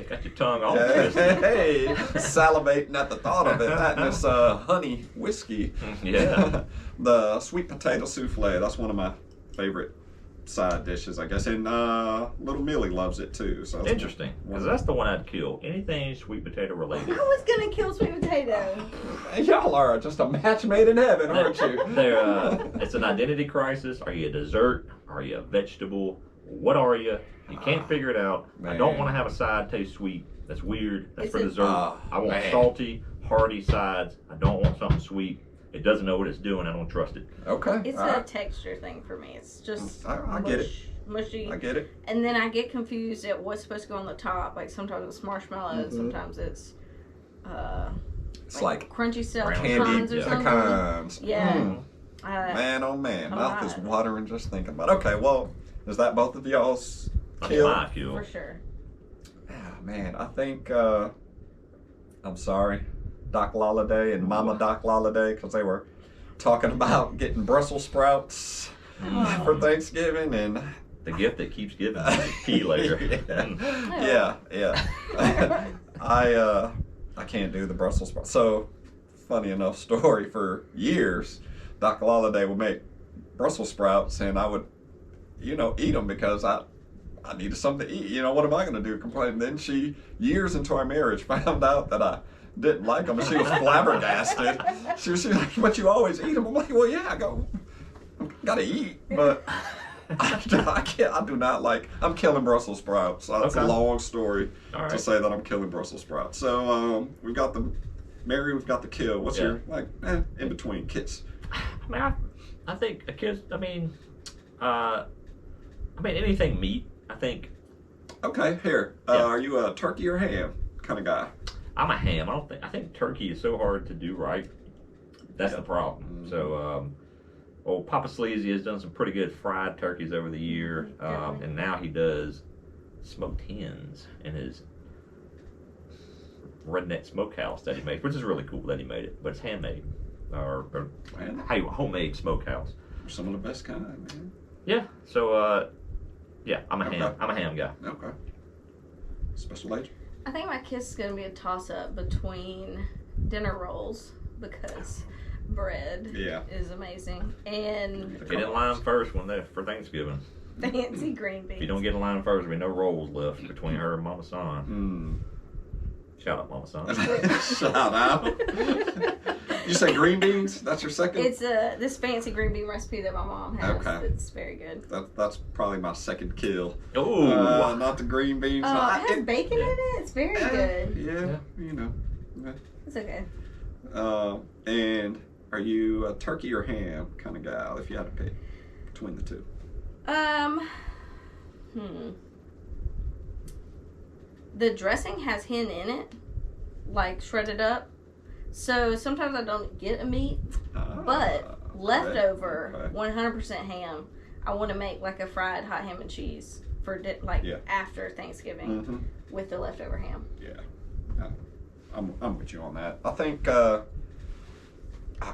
Got your tongue all Hey, salivating at the thought of it. That and this honey whiskey. Yeah. The sweet potato souffle. That's one of my favorite side dishes, I guess. And little Millie loves it too. So Interesting, because that's the one I'd kill. Anything sweet potato related. I was gonna kill sweet potato. Y'all are just a match made in heaven, aren't you? It's an identity crisis. Are you a dessert? Are you a vegetable? What are you? You can't figure it out. Man. I don't want to have a side taste sweet. That's weird. That's for dessert. I want man. salty, hearty sides. I don't want something sweet. It doesn't know what it's doing. I don't trust it. Okay. It's all a right. texture thing for me. It's just I get it. mushy. I get it. And then I get confused at what's supposed to go on the top. Like sometimes it's marshmallows, sometimes it's It's like crunchy stuff, Candy, pecans or yeah. something. pecans. Yeah. Mm. Man, oh man, mouth is watering just thinking about it. Okay, well, is that both of y'all's kill? My kill. For sure. Ah, man, I think, I'm sorry, Doc Lolliday and Mama Doc Lolliday, because they were talking about getting Brussels sprouts for Thanksgiving, and The gift that keeps giving is key later. yeah. I can't do the Brussels sprouts. So, funny enough story, for years, Doc Lolliday would make Brussels sprouts, and I would, eat them because I needed something to eat. What am I going to do? Complain? And then she, years into our marriage, found out that I didn't like them, and she was flabbergasted. She was like, "But you always eat them." I'm like, "Well, yeah, I gotta eat, but I can't. I do not like. I'm killing Brussels sprouts. So that's a long story to say that I'm killing Brussels sprouts. So we've got the Mary, we've got the kill. What's your in between kids? I think a kid. Anything meat. I think. Okay, here. Are you a turkey or ham kind of guy? I'm a ham. I think turkey is so hard to do right. That's the problem. Mm-hmm. So, old Papa Sleezy has done some pretty good fried turkeys over the year, and now he does smoked hens in his redneck smokehouse that he makes, which is really cool that he made it, but it's handmade or homemade smokehouse. Some of the best kind, man. Yeah. So, I'm a ham. I'm a ham guy. Okay. Special agent. I think my kiss is gonna be a toss-up between dinner rolls because bread is amazing and Get in line first for Thanksgiving. fancy green beans. If you don't get in line first, there'll be no rolls left between her and Mama San. Shout out, Mama San. Shout out. You say green beans? That's your second? It's this fancy green bean recipe that my mom has. Okay. It's very good. That's probably my second kill. Oh, not the green beans. It has bacon in it. It's very good. Yeah. It's okay. And are you a turkey or ham kind of guy if you had to pick between the two? The dressing has hen in it, like shredded up. So sometimes I don't get a meat, but leftover 100% ham. I want to make like a fried hot ham and cheese for after Thanksgiving with the leftover ham. Yeah, I'm with you on that. I think I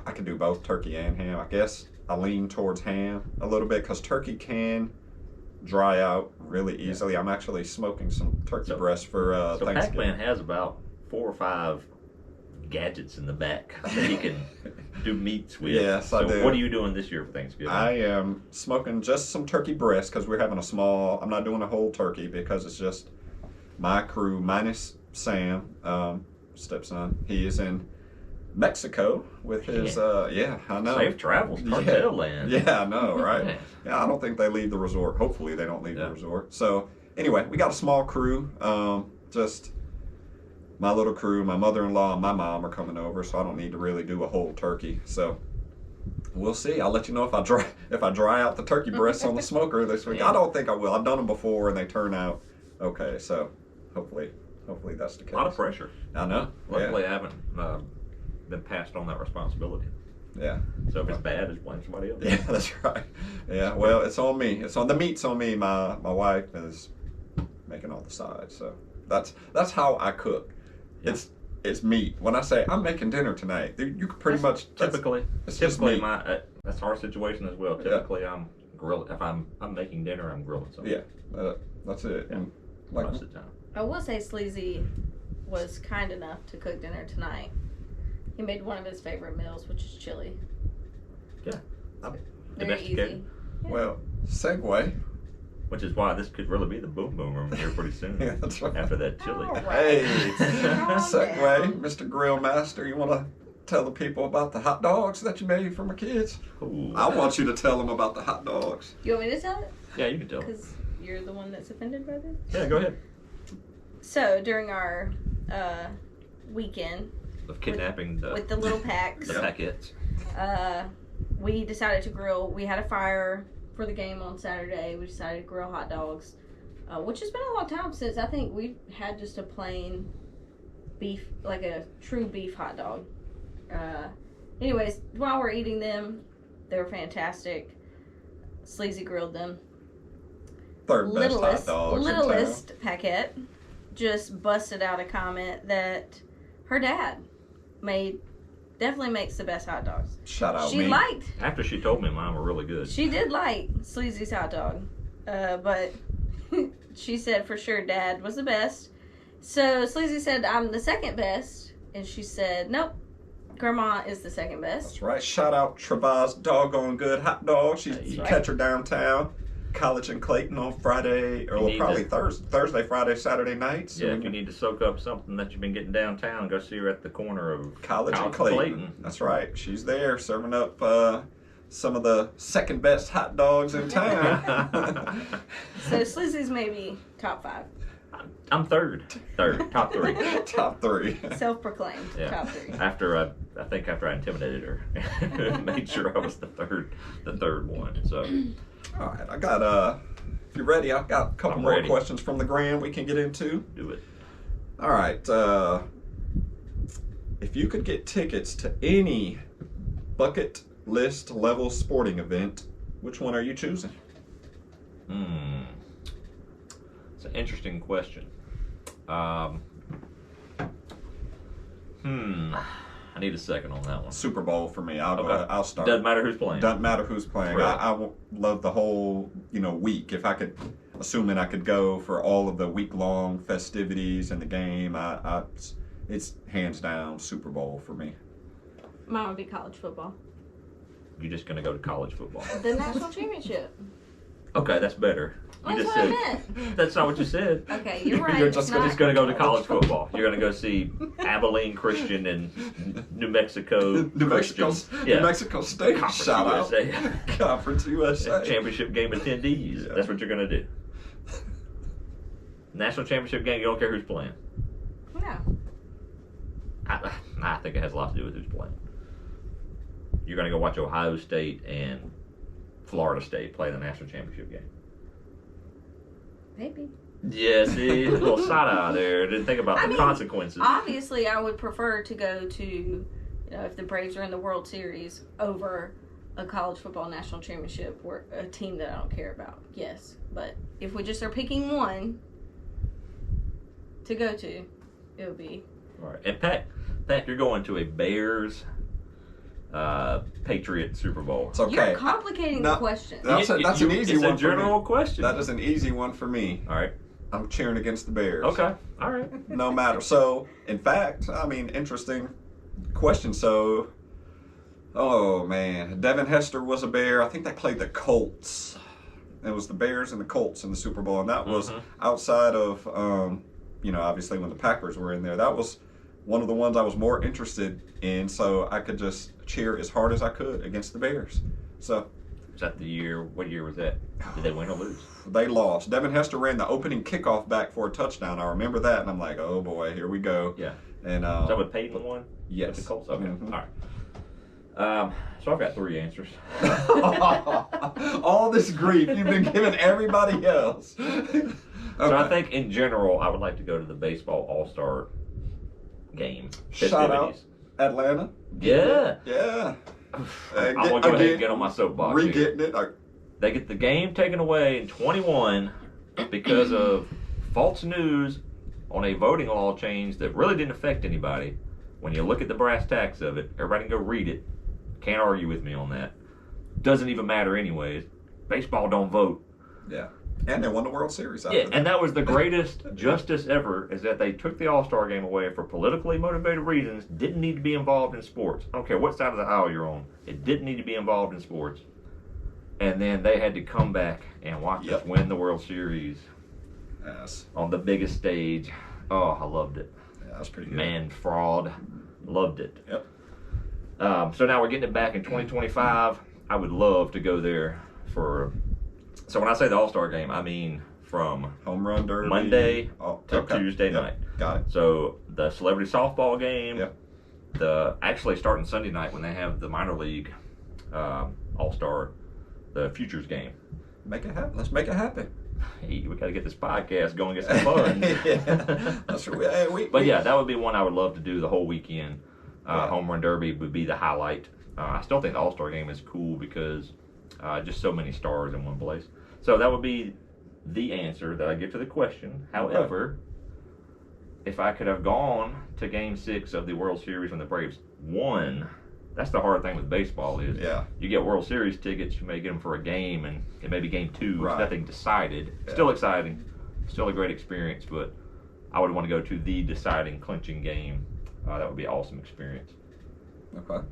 could do both turkey and ham. I guess I lean towards ham a little bit because turkey can dry out really easily. I'm actually smoking some turkey breast for Thanksgiving. PackMan has about 4 or 5 gadgets in the back that he can do meats with. Yes, I do. What are you doing this year for Thanksgiving? I am smoking just some turkey breast because we're having I'm not doing a whole turkey because it's just my crew minus Sam, stepson. He is in Mexico with his, I know. Safe travels, cartel land. Yeah, I know, right? Yeah, I don't think they leave the resort. Hopefully they don't leave the resort. So anyway, we got a small crew, just my little crew. My mother-in-law and my mom are coming over, so I don't need to really do a whole turkey. So we'll see. I'll let you know if I dry out the turkey breasts on the smoker this week. I don't think I will. I've done them before and they turn out okay. So hopefully that's the case. A lot of pressure. I know. Luckily, I haven't been passed on that responsibility. Yeah. So if it's bad, just blame somebody else. Yeah, that's right. Yeah. Well, it's on me. The meat's on me. My wife is making all the sides. So that's how I cook. Yeah. It's meat. When I say I'm making dinner tonight, you can pretty much typically that's our situation as well. Yeah. Typically, I'm grilling. If I'm making dinner, I'm grilling something. Yeah, that's it. Yeah. And Most of the time. I will say Sleazy was kind enough to cook dinner tonight. He made one of his favorite meals, which is chili. Yeah. Very easy. Domesticated. Yeah. Well, segue. Which is why this could really be the boom boom room here pretty soon. Yeah, that's right. After that chili. All right. Hey, Calm segue, down. Mr. Grill Master. You want to tell the people about the hot dogs that you made for my kids? Ooh. I want you to tell them about the hot dogs. You want me to tell it? Yeah, you can tell. Because you're the one that's offended by this. Yeah, go ahead. So during our weekend Of kidnapping with the little packs, the packets. we decided to grill. We had a fire for the game on Saturday. We decided to grill hot dogs, which has been a long time since I think we've had just a plain beef, like a true beef hot dog. Anyways, while we're eating them, they're fantastic. Sleazy grilled them. Third best hot dogs in town. Littlest Paquette just busted out a comment that her dad definitely makes the best hot dogs. Shout out She me. liked. After she told me mine were really good. She did like Sleazy's hot dog, but she said for sure Dad was the best. So Sleazy said I'm the second best, and she said nope, Grandma is the second best. That's right. Shout out Trava's doggone good hot dog. You catch her downtown, College and Clayton on Friday, or probably Thursday, Friday, Saturday nights. Yeah, if you need to soak up something that you've been getting downtown, go see her at the corner of College and Clayton. That's right. She's there serving up some of the second best hot dogs in town. So Sleazy's maybe top 5. I'm third, top 3. Top 3. Self-proclaimed top 3. After I intimidated her, made sure I was the third one. So, all right, I got if you're ready, I've got a couple more questions from the gram we can get into. Do it. All right, if you could get tickets to any bucket list level sporting event, which one are you choosing? It's an interesting question. I need a second on that one. Super Bowl for me. I'll start. Doesn't matter who's playing. Doesn't matter who's playing. Right. I love the whole week. If I could, assuming I could go for all of the week-long festivities and the game, it's hands down Super Bowl for me. Mine would be college football. You're just gonna go to college football. The national championship. Okay, that's better. You That's just what said I meant. that's not what you said. Okay, you're right. You're just Just gonna go to college football. You're gonna go see Abilene Christian and New Mexico New Mexico State. Conference Shout out. USA. Conference USA. Championship game attendees. Yeah. That's what you're gonna do. National championship game. You don't care who's playing. No. I think it has a lot to do with who's playing. You're gonna go watch Ohio State and Florida State play the national championship game. Maybe. Yeah, see, a little side eye there. Didn't think about the consequences. Obviously, I would prefer to go to, if the Braves are in the World Series, over a college football national championship or a team that I don't care about. Yes, but if we just are picking one to go to, it would be. All right, and Pat, you're going to a Bears Patriot Super Bowl. It's okay. You're complicating the question. That's an easy one. It's a general question. That is an easy one for me. All right. I'm cheering against the Bears. Okay. All right. No matter. So, in fact, interesting question. So, oh man, Devin Hester was a Bear. I think they played the Colts. It was the Bears and the Colts in the Super Bowl, and that was outside of, obviously when the Packers were in there. That was one of the ones I was more interested in, so I could just cheer as hard as I could against the Bears. So, was that the year? What year was that? Did they win or lose? They lost. Devin Hester ran the opening kickoff back for a touchdown. I remember that, and I'm like, oh boy, here we go. Yeah. And is that what Peyton won? Yes. With the Colts. Okay. Mm-hmm. All right. So I've got 3 answers. All this grief you've been giving everybody else. Okay. So I think in general, I would like to go to the baseball All-Star game festivities. Shout out Atlanta. Yeah. Yeah. I'm going to go ahead and get on my soapbox. Re-getting it. They get the game taken away in 21 because of false news on a voting law change that really didn't affect anybody. When you look at the brass tacks of it, everybody can go read it. Can't argue with me on that. Doesn't even matter anyways. Baseball don't vote. Yeah. And they won the World Series. And that was the greatest justice ever, is that they took the All-Star game away for politically motivated reasons, didn't need to be involved in sports. I don't care what side of the aisle you're on. It didn't need to be involved in sports. And then they had to come back and watch us win the World Series on the biggest stage. Oh, I loved it. Yeah, that's pretty good. Man, fraud. Loved it. Yep. So now we're getting it back in 2025. I would love to go there for... So when I say the All-Star game, I mean from Home Run Derby, Monday to Tuesday night. Got it. So the celebrity softball game, Yep. actually starting Sunday night when they have the minor league All-Star, the Futures game. Make it happen. Let's make it happen. hey, we got to get this podcast going, get some fun. Yeah, that's true. Hey, But yeah, that would be one I would love to do the whole weekend. Home Run Derby would be the highlight. I still think the All-Star Game is cool because just so many stars in one place. So that would be the answer that I give to the question. However, if I could have gone to Game 6 of the World Series when the Braves won, that's the hard thing with baseball is you get World Series tickets, you may get them for a game, and it may be Game 2. Right. It's nothing decided. Yeah. Still exciting. Still a great experience, but I would want to go to the deciding, clinching game. That would be an awesome experience. Okay.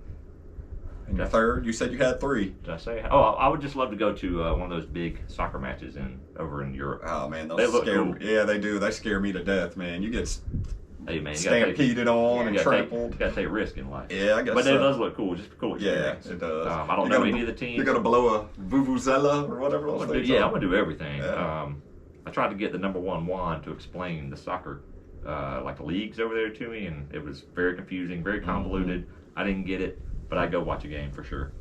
And your third? You said you had 3. Did I say? Oh, I would just love to go to one of those big soccer matches over in Europe. Oh, man. Those scare me. Yeah, they do. They scare me to death, man. You get stampeded on and trampled. You got to take risk in life. Yeah, I guess But it does look cool. Just a cool experience. Yeah, it does. I don't know any of the teams. You're going to blow a vuvuzela or whatever those things I'm going to do everything. Yeah. I tried to get the number one Juan to explain the soccer like the leagues over there to me, and it was very confusing, very convoluted. I didn't get it, but I'd go watch a game for sure.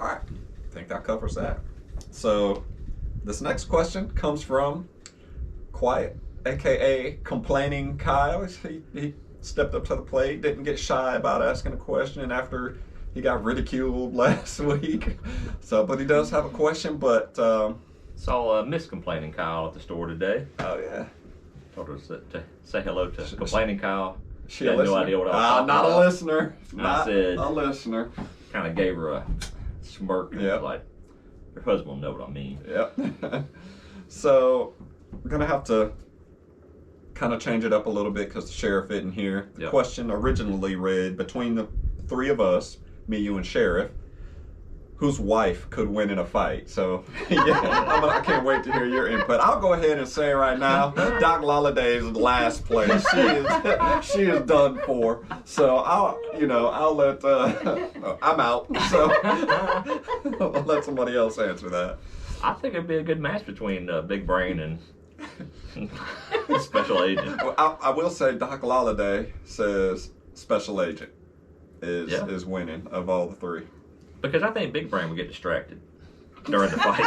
All right. I think that covers that. So this next question comes from Quiet, a.k.a. Complaining Kyle. He stepped up to the plate, didn't get shy about asking a question after he got ridiculed last week. But he does have a question, but... Saw Miss Complaining Kyle at the store today. Oh, yeah. Told her to say hello to Complaining Kyle. She had no idea what I was talking about. Not a listener. Not a listener. Kind of gave her a smirk and was like, your husband will know what I mean. Yep. So, we're going to have to kind of change it up a little bit because the sheriff isn't here. The question originally read, between the 3 of us, me, you, and sheriff, whose wife could win in a fight? So, I can't wait to hear your input. I'll go ahead and say right now, Doc Lolliday is last place. She is done for. So I'll let. I'm out. So I'll let somebody else answer that. I think it'd be a good match between Big Brain and Special Agent. Well, I will say Doc Lolliday says Special Agent is winning of all the 3. Because I think Big Brain would get distracted during the fight.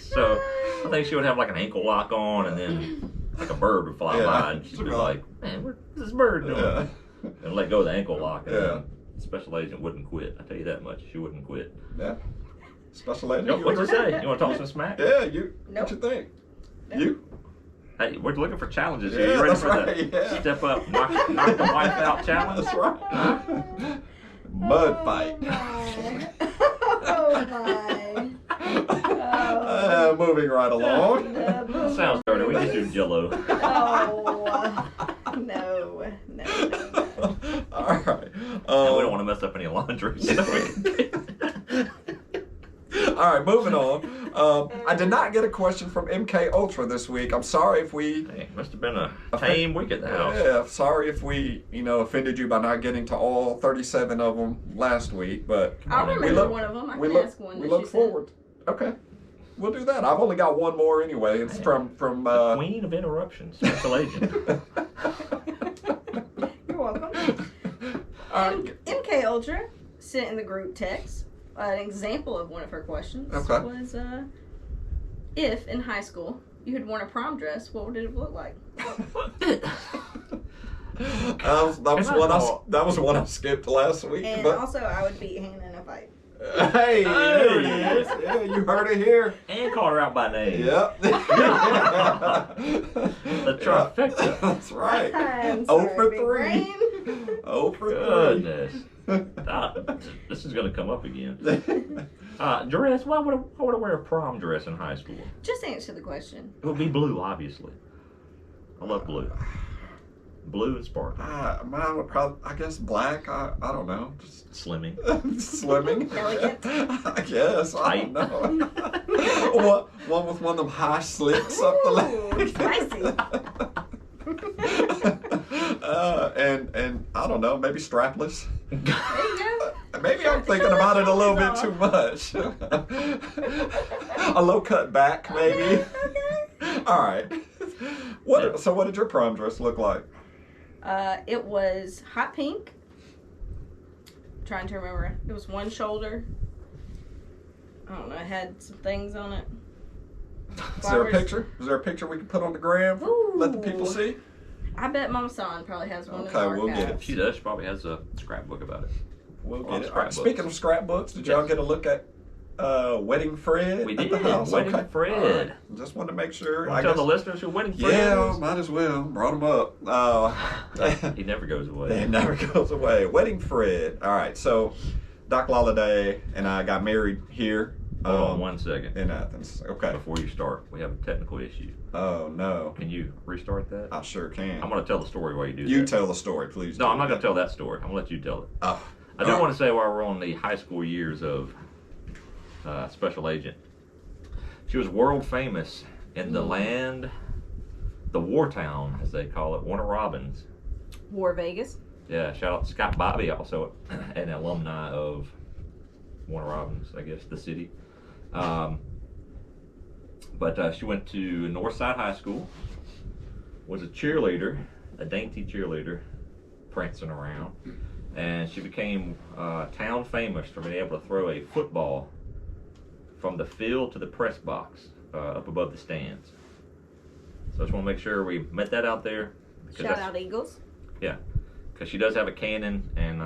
So I think she would have like an ankle lock on, and then like a bird would fly by, and she'd be like, "Man, what's this bird doing?" And let go of the ankle lock. And then Special Agent wouldn't quit. I tell you that much. She wouldn't quit. Yeah. Special Agent. What'd you say? You want to talk some smack? Yeah. You. Nope. What you think? Nope. You. Hey, we're looking for challenges here. You ready for the step up, knock the wife out challenge? That's right. Mud fight. Oh my. Oh. Moving right along. Sounds dirty. We need to do Jello. Oh. No. All right. And we don't want to mess up any laundry. All right, moving on. I did not get a question from MK Ultra this week. I'm sorry if we... Hey, must have been a tame week at the house. Yeah, sorry if we, offended you by not getting to all 37 of them last week, but... I remember one of them. I can ask one. We look forward. Okay. We'll do that. I've only got one more anyway. It's from the Queen of Interruptions, Special Agent. You're welcome. MK Ultra sent in the group text an example of one of her questions. Was if in high school you had worn a prom dress, what would it have looked like? That was one I skipped last week. And also, I would beat Hannah in a fight. Hey, there it is. Yeah, you heard it here. And call her out by name. Yep. The trifecta. That's right. I'm sorry, 0 for 3. 0 for 3. Goodness. This is going to come up again. Dress? Why would I wear a prom dress in high school? Just answer the question. It would be blue, obviously. I love blue. Blue and sparkling. Mine would probably, I guess, black. I don't know. Just slimming. Elegant. I guess. I don't know. one with one of them high slits up the leg. Spicy. And I don't know, maybe strapless. There you go. Maybe I'm thinking about it a little bit too much. A low cut back, maybe. Okay. All right. So what did your prom dress look like? It was hot pink. I'm trying to remember. It was one shoulder. I don't know, it had some things on it. Is there a picture? Is there a picture we can put on the gram? Ooh. Let the people see? I bet Mama San probably has one. Okay, we'll get it. She does. She probably has a scrapbook about it. We'll On get it. scrapbooks. Speaking of scrapbooks, did y'all get a look at Wedding Fred We at did. the house? Wedding Okay. Fred. All right. Just wanted to make sure. Want to tell the listeners who Wedding Fred Yeah, is? might as well. Brought him up. He never goes away. It never goes away. Wedding Fred. All right, so Doc Lolliday and I got married here. Hold on 1 second. In Athens. Okay. Before you start, we have a technical issue. Oh, no. Can you restart that? I sure can. I'm going to tell the story while you do that. You tell the story, please. No, I'm not going to tell that story. I'm going to let you tell it. Oh. I do want to say while we're on the high school years of Special Agent, she was world famous in the land, the war town, as they call it, Warner Robins. War Vegas. Yeah, shout out to Scott Bobby, also an alumni of Warner Robins, I guess, the city. But she went to Northside High School, was a cheerleader, a dainty cheerleader, prancing around, and she became town famous for being able to throw a football from the field to the press box up above the stands. So I just want to make sure we met that out there. Shout out Eagles. Yeah, because she does have a cannon, and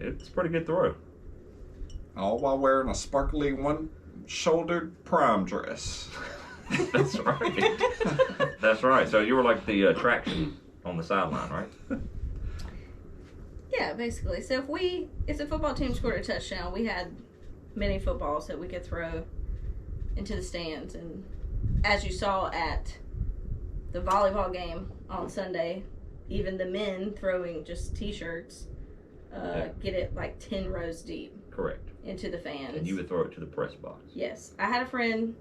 it's a pretty good throw. All while wearing a sparkly one-shouldered prom dress. That's right. That's right. So you were like the attraction on the sideline, right? Yeah, basically. So if the football team scored a touchdown, we had many footballs that we could throw into the stands. And as you saw at the volleyball game on Sunday, even the men throwing just t-shirts get it like 10 rows deep. Correct. Into the fans. And you would throw it to the press box. Yes. I had a friend,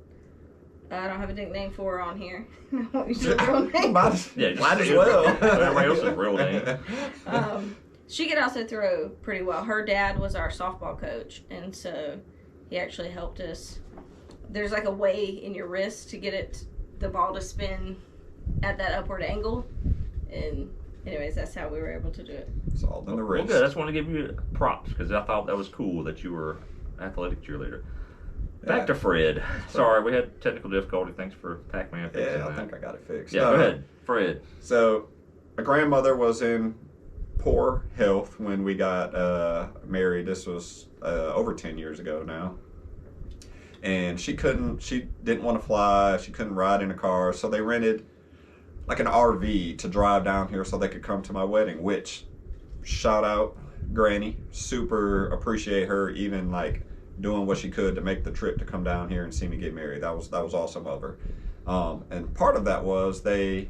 I don't have a nickname for her on here. I want you to know her name. Might as well. Everybody else's real name. She could also throw pretty well. Her dad was our softball coach, and so he actually helped us. There's like a way in your wrist to get the ball to spin at that upward angle, and anyways, that's how we were able to do it. It's all in the wrist. Well, good. I just want to give you props because I thought that was cool that you were athletic cheerleader. Back to Fred. Sorry, we had technical difficulty. Thanks for PackMan fixing that. I think I got it fixed. Yeah, go ahead, Fred. So, my grandmother was in poor health when we got married. This was over 10 years ago now. And she didn't want to fly. She couldn't ride in a car. So they rented like an RV to drive down here so they could come to my wedding, which, shout out Granny. Super appreciate her even like doing what she could to make the trip to come down here and see me get married. That was awesome of her. And part of that was they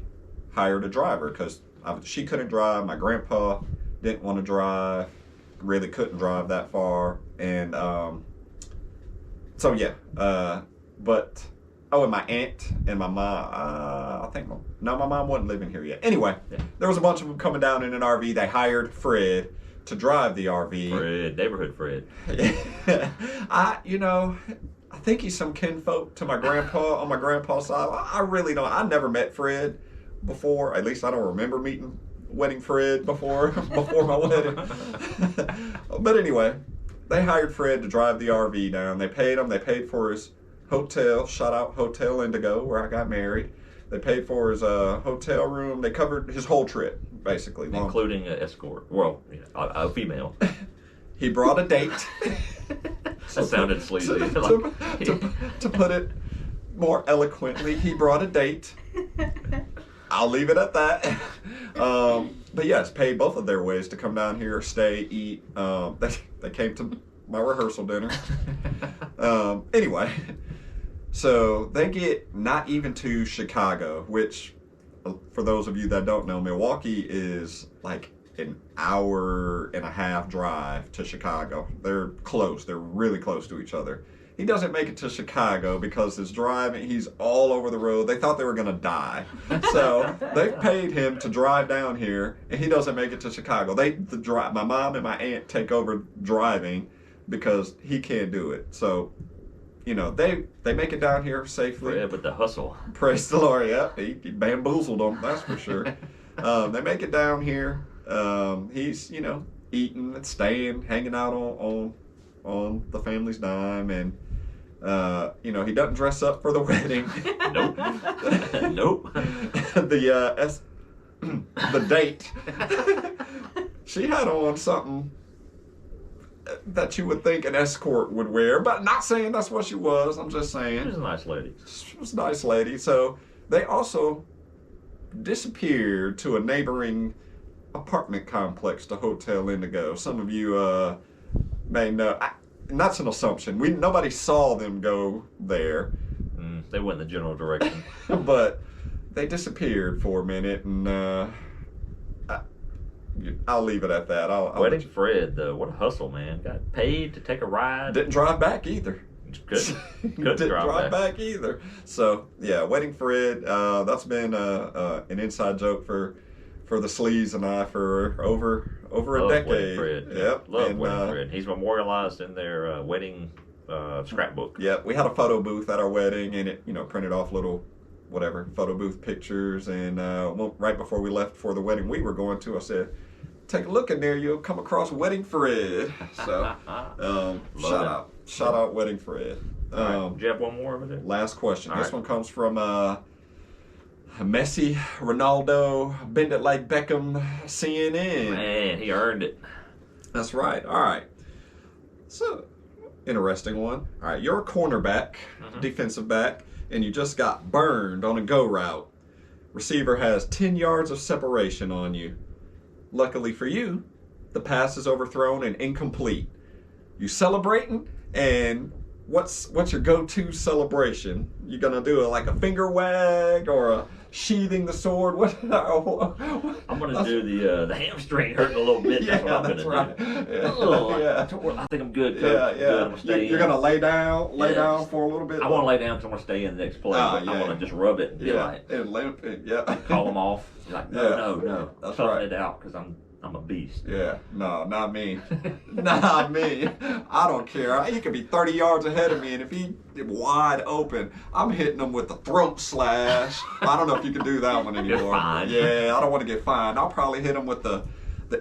hired a driver because she couldn't drive. My grandpa didn't want to drive, really couldn't drive that far. And so yeah, but and my aunt and my mom, my mom wasn't living here yet. Anyway, there was a bunch of them coming down in an RV. They hired Fred to drive the RV. Fred, neighborhood Fred. I think he's some kinfolk to my grandpa on my grandpa's side. I really don't. I never met Fred before. At least I don't remember meeting Wedding Fred before my wedding. But anyway, they hired Fred to drive the RV down. They paid him. They paid for his hotel. Shout out Hotel Indigo, where I got married. They paid for his hotel room. They covered his whole trip, basically. Including an escort. Well, a female. He brought a date. That sounded sleazy. To put it more eloquently, he brought a date. I'll leave it at that. But yes, paid both of their ways to come down here, stay, eat. They came to my rehearsal dinner. Anyway, so they get not even to Chicago, which, for those of you that don't know, Milwaukee is like an hour and a half drive to Chicago. They're close. They're really close to each other. He doesn't make it to Chicago because his driving, he's all over the road. They thought they were going to die. So they paid him to drive down here, and he doesn't make it to Chicago. My mom and my aunt take over driving because he can't do it. So, they make it down here safely. Fred with the hustle. Praise the Lord. Yeah, he bamboozled them, that's for sure. They make it down here. He's, eating and staying, hanging out on the family's dime, and He doesn't dress up for the wedding. Nope. Nope. The date. She had on something that you would think an escort would wear, but not saying that's what she was. I'm just saying. She was a nice lady. She was a nice lady. So they also disappeared to a neighboring apartment complex to Hotel Indigo. Some of you may know. And that's an assumption. Nobody saw them go there. They went in the general direction. But they disappeared for a minute, and I'll leave it at that. Wedding Fred, though, what a hustle, man. Got paid to take a ride. Didn't drive back either. Couldn't drive back either. So, yeah, Wedding Fred, that's been an inside joke for the Sleezy and I for over a decade. Wedding Fred. Yep. Love Wedding Fred. He's memorialized in their wedding scrapbook. Yep. We had a photo booth at our wedding, and it printed off little photo booth pictures. And right before we left for the wedding we were going to, I said, take a look in there, you'll come across Wedding Fred. So shout out Wedding Fred. Right. Do you have one more over there? Last question. All This right. one comes from Messi, Ronaldo, Bend It Like Beckham, CNN. Man, he earned it. That's right. All right. So, interesting one. All right, you're a cornerback, defensive back, and you just got burned on a go route. Receiver has 10 yards of separation on you. Luckily for you, the pass is overthrown and incomplete. You celebrating, and what's your go-to celebration? You gonna do a finger wag or a sheathing the sword? I'm gonna do the hamstring hurting a little bit. That's what I'm gonna right. do. Yeah. Oh, Yeah. I think I'm good, Coach. Yeah, I'm good. I'm gonna stay You're in. gonna lay down for a little bit. I want to lay down because I want to stay in the next play. Ah, but I yeah. want to just rub it and be like, and limp it. Yeah. call them off. Be like, no. That's Toughen right. it out because I'm a beast. Yeah, no, not me. Not me. I don't care. He could be 30 yards ahead of me, and if he wide open, I'm hitting him with the throat slash. I don't know if you can do that one anymore. You're fine. Yeah, I don't want to get fined. I'll probably hit him with the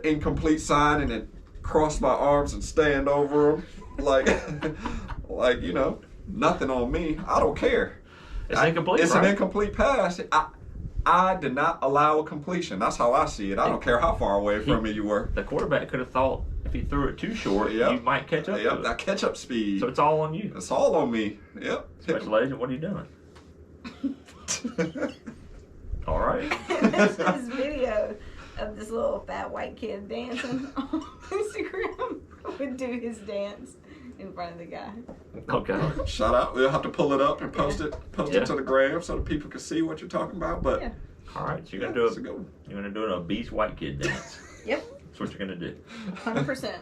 incomplete sign and then cross my arms and stand over him like nothing on me. I don't care. It's incomplete. It's right? an incomplete pass. I did not allow a completion. That's how I see it. I don't care how far away from me you were. The quarterback could have thought if he threw it too short, you might catch up to it. That catch-up speed. So it's all on you. It's all on me. Yep. Special agent, what are you doing? All right. There's this video of this little fat white kid dancing on Instagram. Would do his dance in front of the guy. Okay. Shout out. We'll have to pull it up and post it Yeah. to the gram so that people can see what you're talking about. But Yeah. All right. So you're yeah, gonna that's a good one. you're gonna do an obese white kid dance. Yep. That's what you're gonna do. 100%.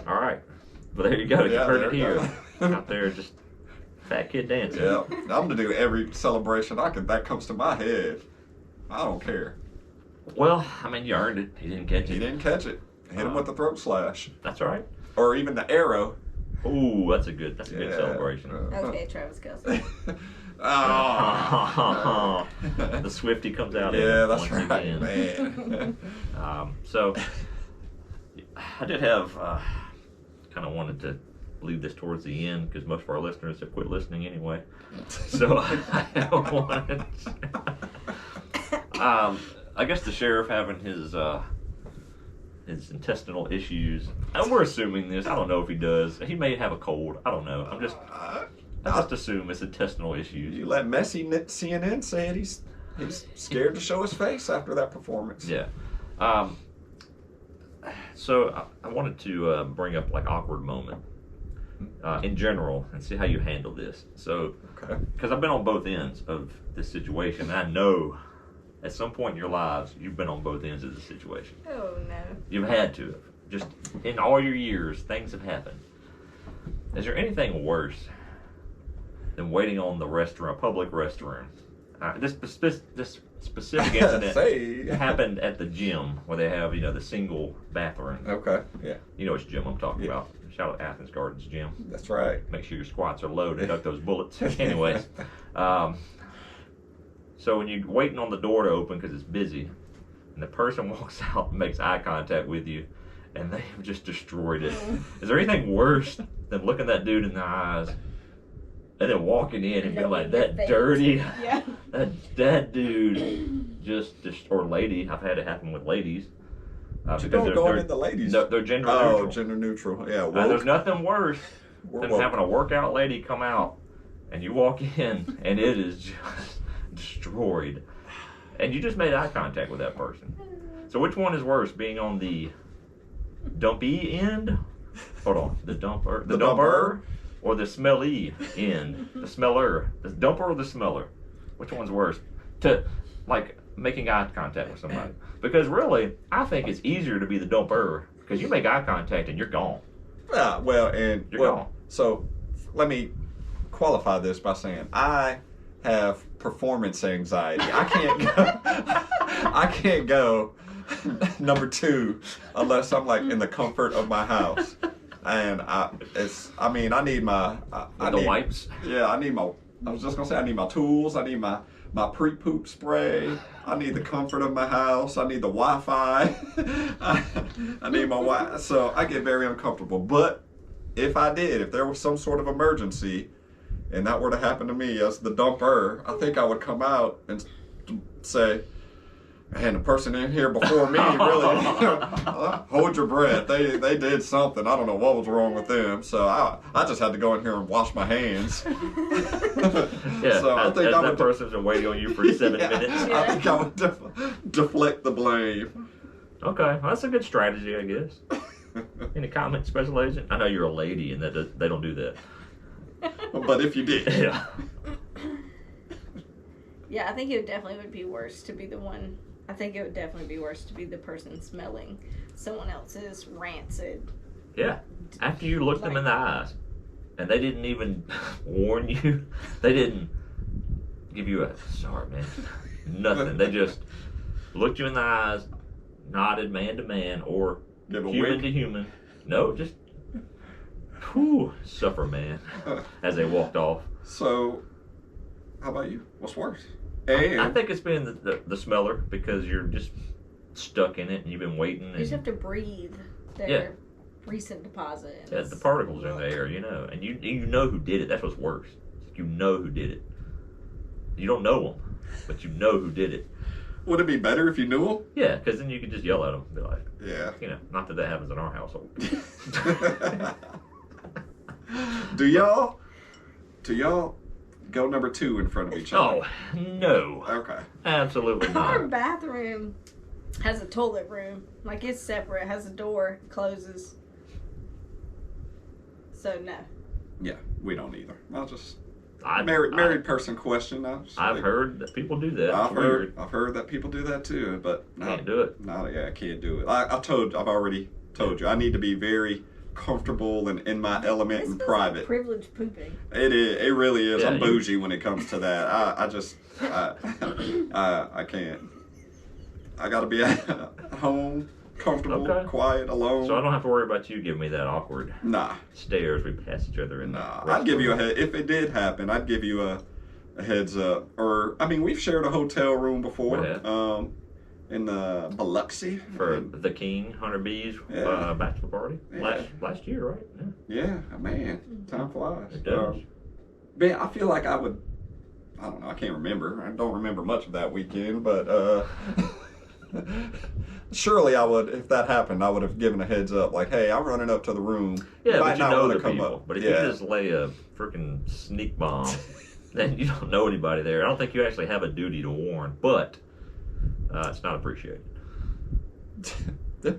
All right. Well, there you go. You Yeah, heard there it you here. go. Out there, just fat kid dancing. Yeah. I'm gonna do every celebration that comes to my head. I don't care. Well, I mean, you earned it. He didn't catch He it. didn't catch it. Hit him with the throat slash. That's all right. Or even the arrow. Ooh, that's a good celebration. Okay, Travis Kelce. Oh. The Swifty comes out. Yeah, that's once right, again. man. So I did have kind of wanted to leave this towards the end because most of our listeners have quit listening anyway. So I wanted. I guess the sheriff having his intestinal issues. And we're assuming this. I don't know if he does. He may have a cold. I don't know. I just assume it's intestinal issues. You let Messi CNN say it. He's scared to show his face after that performance. Yeah. So I wanted to bring up awkward moment in general and see how you handle this. So, Okay. because I've been on both ends of this situation, and I know at some point in your lives you've been on both ends of the situation. Oh no. You've had to. Just in all your years, things have happened. Is there anything worse than waiting on the public restroom? This specific incident happened at the gym where they have, the single bathroom. Okay. Yeah. You know which gym I'm talking Yeah. about. Shout out Athens Gardens Gym. That's right. Make sure your squats are low to duck those bullets. Anyways, so when you're waiting on the door to open because it's busy, and the person walks out and makes eye contact with you, and they have just destroyed it. Is there anything worse than looking that dude in the eyes and then walking in and being like, Knowing your that fate. dirty, Yeah. that dude just or lady. I've had it happen with ladies. But you because don't go into ladies. No, they're gender Oh, neutral. gender neutral. Yeah. There's Woke. nothing worse We're than woke. having a workout lady come out and you walk in and it is just destroyed. And you just made eye contact with that person. So which one is worse, being on the dumpy end? Hold on, the dumper, The dumper? or the smelly end? The smeller, the dumper or the smeller? Which one's worse? To like making eye contact with somebody, because really, I think it's easier to be the dumper because you make eye contact and you're gone. Yeah, well, and You're well, gone. so let me qualify this by saying I have performance anxiety. I can't go. I can't go number 2 unless I'm like in the comfort of my house, and I need my I With the need, wipes. Yeah, I need my. I was just gonna say I need my tools. I need my pre-poop spray. I need the comfort of my house. I need the Wi-Fi. I need my Wi. So I get very uncomfortable. But if there was some sort of emergency, and that were to happen to me as the dumper, I think I would come out and say, "Man, the person in here before me really hold your breath. They did something. I don't know what was wrong with them. So I just had to go in here and wash my hands." Yeah, So I think I that would person's been waiting on you for 7 minutes. I think I would deflect the blame. Okay, well, that's a good strategy, I guess. Any comment, Special Agent? I know you're a lady and that they don't do that. But if you did, Yeah. Yeah, I think it definitely would be worse to be the one. I think it would definitely be worse to be the person smelling someone else's rancid. Yeah. After you looked them in the eyes and they didn't even warn you, they didn't give you a sorry, man. Nothing. They just looked you in the eyes, nodded man to man or give a human wink. to human. No, just suffer, man, as they walked off. So, how about you? What's worse? I think it's been the smeller because you're just stuck in it and you've been waiting. You just And, have to breathe their Yeah. recent deposit. yeah, the particles in the air, and you know who did it. That's what's worse. You know who did it. You don't know them, but you know who did it. Would it be better if you knew him? Yeah, because then you could just yell at them, and be like, Yeah. not that happens in our household. Do y'all go number 2 in front of each other? Oh no, Okay. absolutely Our not. bathroom has a toilet room. Like, it's separate, has a door, closes. So, no. Yeah, we don't either. I'll just I've married person question. I've heard that people do that. I've It's weird. heard that people do that too, but Can't do it. I can't do it. I've already told you. I need to be very comfortable and in my element This and feels private. like privileged pooping. It is. It really is. Yeah, I'm you- bougie when it comes to that. I can't. I gotta be at home, comfortable, Okay. quiet, alone. So I don't have to worry about you giving me that awkward Nah, stares we pass each other in. nah. the I'd give you a restroom. head if it did happen. I'd give you a heads up. Or I mean, we've shared a hotel room before. We have. In Biloxi. For the King Hunter B's Yeah. bachelor party Yeah. last year, right? Yeah. Yeah, man, time flies. It does. Man, I feel like I would. I don't know. I can't remember. I don't remember much of that weekend, but surely I would. If that happened, I would have given a heads up, like, "Hey, I'm running up to the room. Yeah, might but you not know wanna the come people. up." But if Yeah. you just lay a freaking sneak bomb, then you don't know anybody there. I don't think you actually have a duty to warn, but it's not appreciated. Yeah,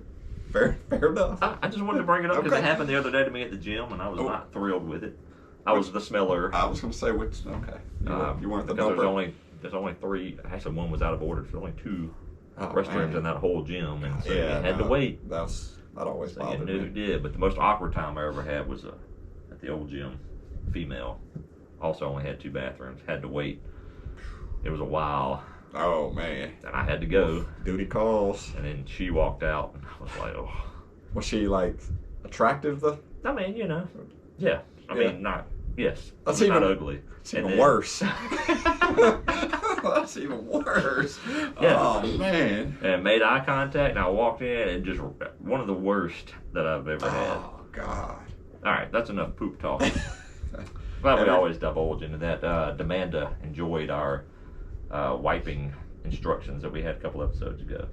fair enough. I just wanted to bring it up because Okay. it happened the other day to me at the gym, and I was Oh. not thrilled with it. I was the smeller. I was gonna say which. Okay, you weren't the because dumper. there's only 3. Actually, one was out of order. So there's only 2 Oh, restrooms man. in that whole gym, and so Yeah, you had to no, wait. That always So you bothered knew who me. did. But the most awkward time I ever had was at the old gym. Female. Also only had 2 bathrooms. Had to wait. It was a while, Oh man, and I had to go. duty calls. And then she walked out, and I was like, oh. Was she like attractive though? I mean, yeah. I Yeah. mean, not. Yes, That's not even- ugly. It's And even then- worse. That's even worse. Yeah. Oh man. And made eye contact, and I walked in, and just one of the worst that I've ever had. Oh god. All right, that's enough poop talk. Well, we always divulge into that. Demanda enjoyed our wiping instructions that we had a couple episodes ago.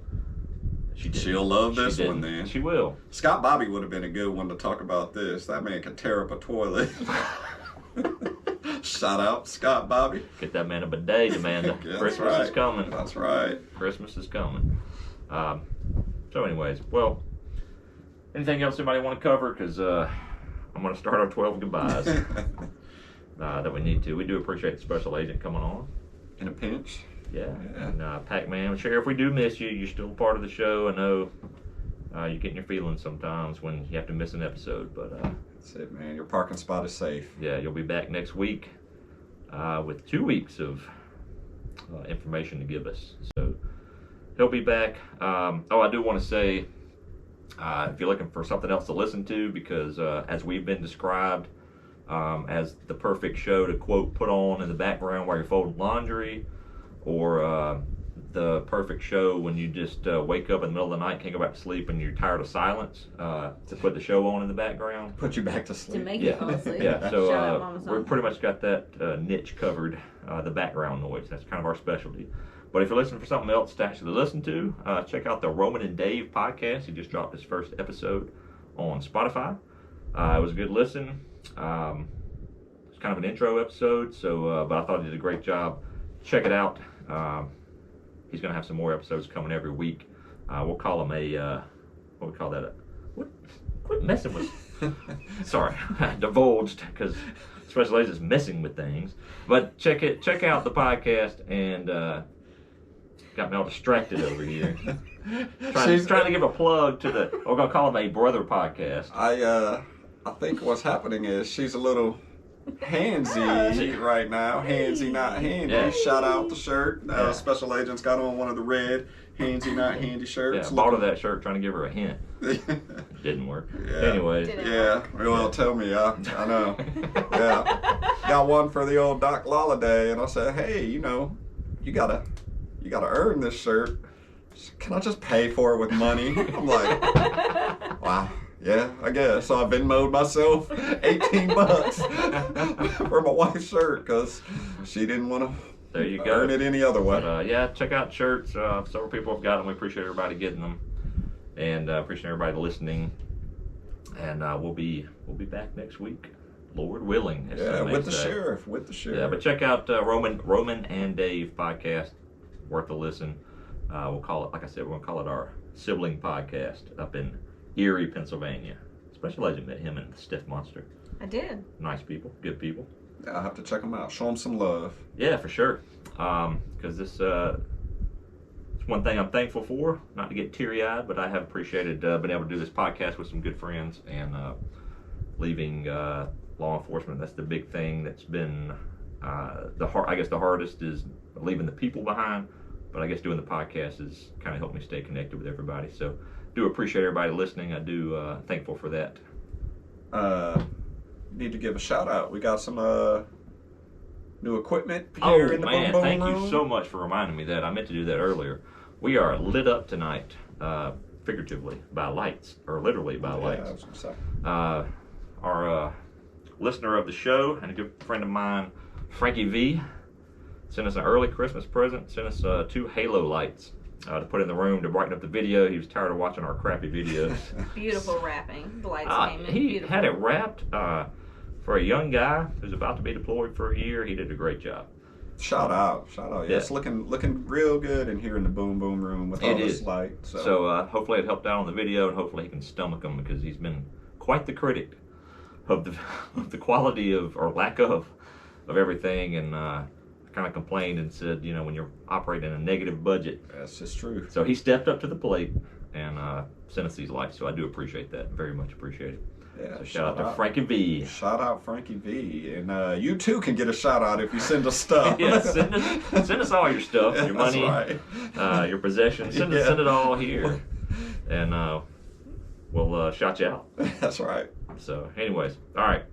She'll love this one then. She will. Scott Bobby would have been a good one to talk about this. That man can tear up a toilet. Shout out Scott Bobby. Get that man a bidet, Amanda. Christmas is coming. That's right. Christmas is coming. So anyways, well, anything else anybody want to cover? Because I'm going to start our 12 goodbyes that we need to. We do appreciate the special agent coming on. In a pinch. Yeah. And PackMan, Sheriff, we do miss you. You're still part of the show. I know you're getting your feelings sometimes when you have to miss an episode, but that's it, man. Your parking spot is safe. Yeah, you'll be back next week with 2 weeks of information to give us. So he'll be back. I do want to say, if you're looking for something else to listen to, because as we've been described as the perfect show to, quote, put on in the background while you're folding laundry, or the perfect show when you just wake up in the middle of the night, can't go back to sleep, and you're tired of silence, to put the show on in the background. Put you back to sleep. To make you fall asleep. Yeah, so we've pretty much got that niche covered, the background noise. That's kind of our specialty. But if you're listening for something else to actually listen to, check out the Roman and Dave podcast. He just dropped his first episode on Spotify. It was a good listen. It's kind of an intro episode, so but I thought he did a great job. Check it out. He's going to have some more episodes coming every week. We'll call him what we call that? Quit messing with. Sorry, I divulged because Special Agent's messing with things. But check out the podcast, and got me all distracted over here. trying to give a plug to we're going to call him a brother podcast. I think what's happening is she's a little handsy right now. Handsy, not handy. Yeah. Shout out the shirt. Special Agent's got on one of the red handsy, not handy shirts. Yeah, bought her that shirt trying to give her a hint. Didn't work. Yeah. Anyways. Yeah. Well, tell me. I know. Yeah. Got one for the old Doc Lolliday, and I said, hey, you gotta earn this shirt. Can I just pay for it with money? I'm like, wow. Yeah, I guess. So I Venmo'd myself $18 for my wife's shirt because she didn't want to earn it any other way. But, yeah, check out shirts. Several people have got them. We appreciate everybody getting them, and appreciate everybody listening. And we'll be back next week, Lord willing. Yeah, with the sheriff. Yeah, but check out Roman and Dave podcast. Worth a listen. We'll call it, like I said, we're gonna call it our sibling podcast up in Erie, Pennsylvania. Special Agent met him and the Stiff Monster. I did. Nice people, good people. Yeah, I'll have to check them out. Show them some love. Yeah, for sure. Because it's one thing I'm thankful for. Not to get teary-eyed, but I have appreciated being able to do this podcast with some good friends and leaving law enforcement. That's the big thing that's been I guess the hardest is leaving the people behind. But I guess doing the podcast has kind of helped me stay connected with everybody. So do appreciate everybody listening. I do thankful for that. Need to give a shout out. We got some new equipment here in the Boom Boom thank room. You so much for reminding me that. I meant to do that earlier. We are lit up tonight, figuratively, by lights, or literally by lights. I was gonna say. Our listener of the show and a good friend of mine, Frankie V, sent us an early Christmas present, sent us 2 halo lights to put in the room to brighten up the video. He was tired of watching our crappy videos. Beautiful wrapping. The lights came in. He Beautiful. had it wrapped for a young guy who's about to be deployed for a year. He did a great job. Shout out. Yeah, it's looking real good in here in the Boom Boom room with all this light. So hopefully it helped out on the video, and hopefully he can stomach them, because he's been quite the critic of the quality of, or lack of everything, and kind of complained and said, when you're operating a negative budget. That's just true. So he stepped up to the plate and sent us these lights. So I do appreciate that. Very much appreciate it. Yeah, so shout out to Frankie V. Shout out Frankie V. And you too can get a shout out if you send us stuff. Yeah, send us all your stuff, your money, your possessions. Send it all here. And we'll shout you out. That's right. So anyways, all right.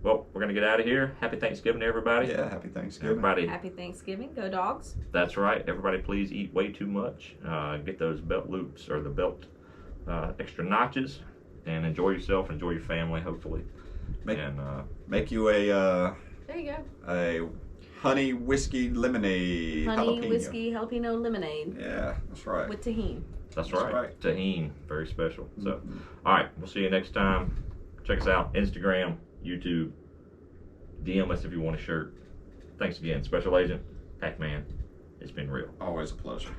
Well, we're going to get out of here. Happy Thanksgiving to everybody. Yeah, happy Thanksgiving. Everybody. Happy Thanksgiving. Go Dogs. That's right. Everybody please eat way too much. Get those belt loops or the belt extra notches, and enjoy yourself, enjoy your family, hopefully. Make you a There you go. A honey whiskey lemonade. Honey jalapeno. whiskey jalapeno lemonade. Yeah, that's right. With tahini. That's That's right. right. Tahini, very special. So, all right, we'll see you next time. Check us out, Instagram, YouTube. DM us if you want a shirt. Thanks again, Special Agent PackMan. It's been real. Always a pleasure.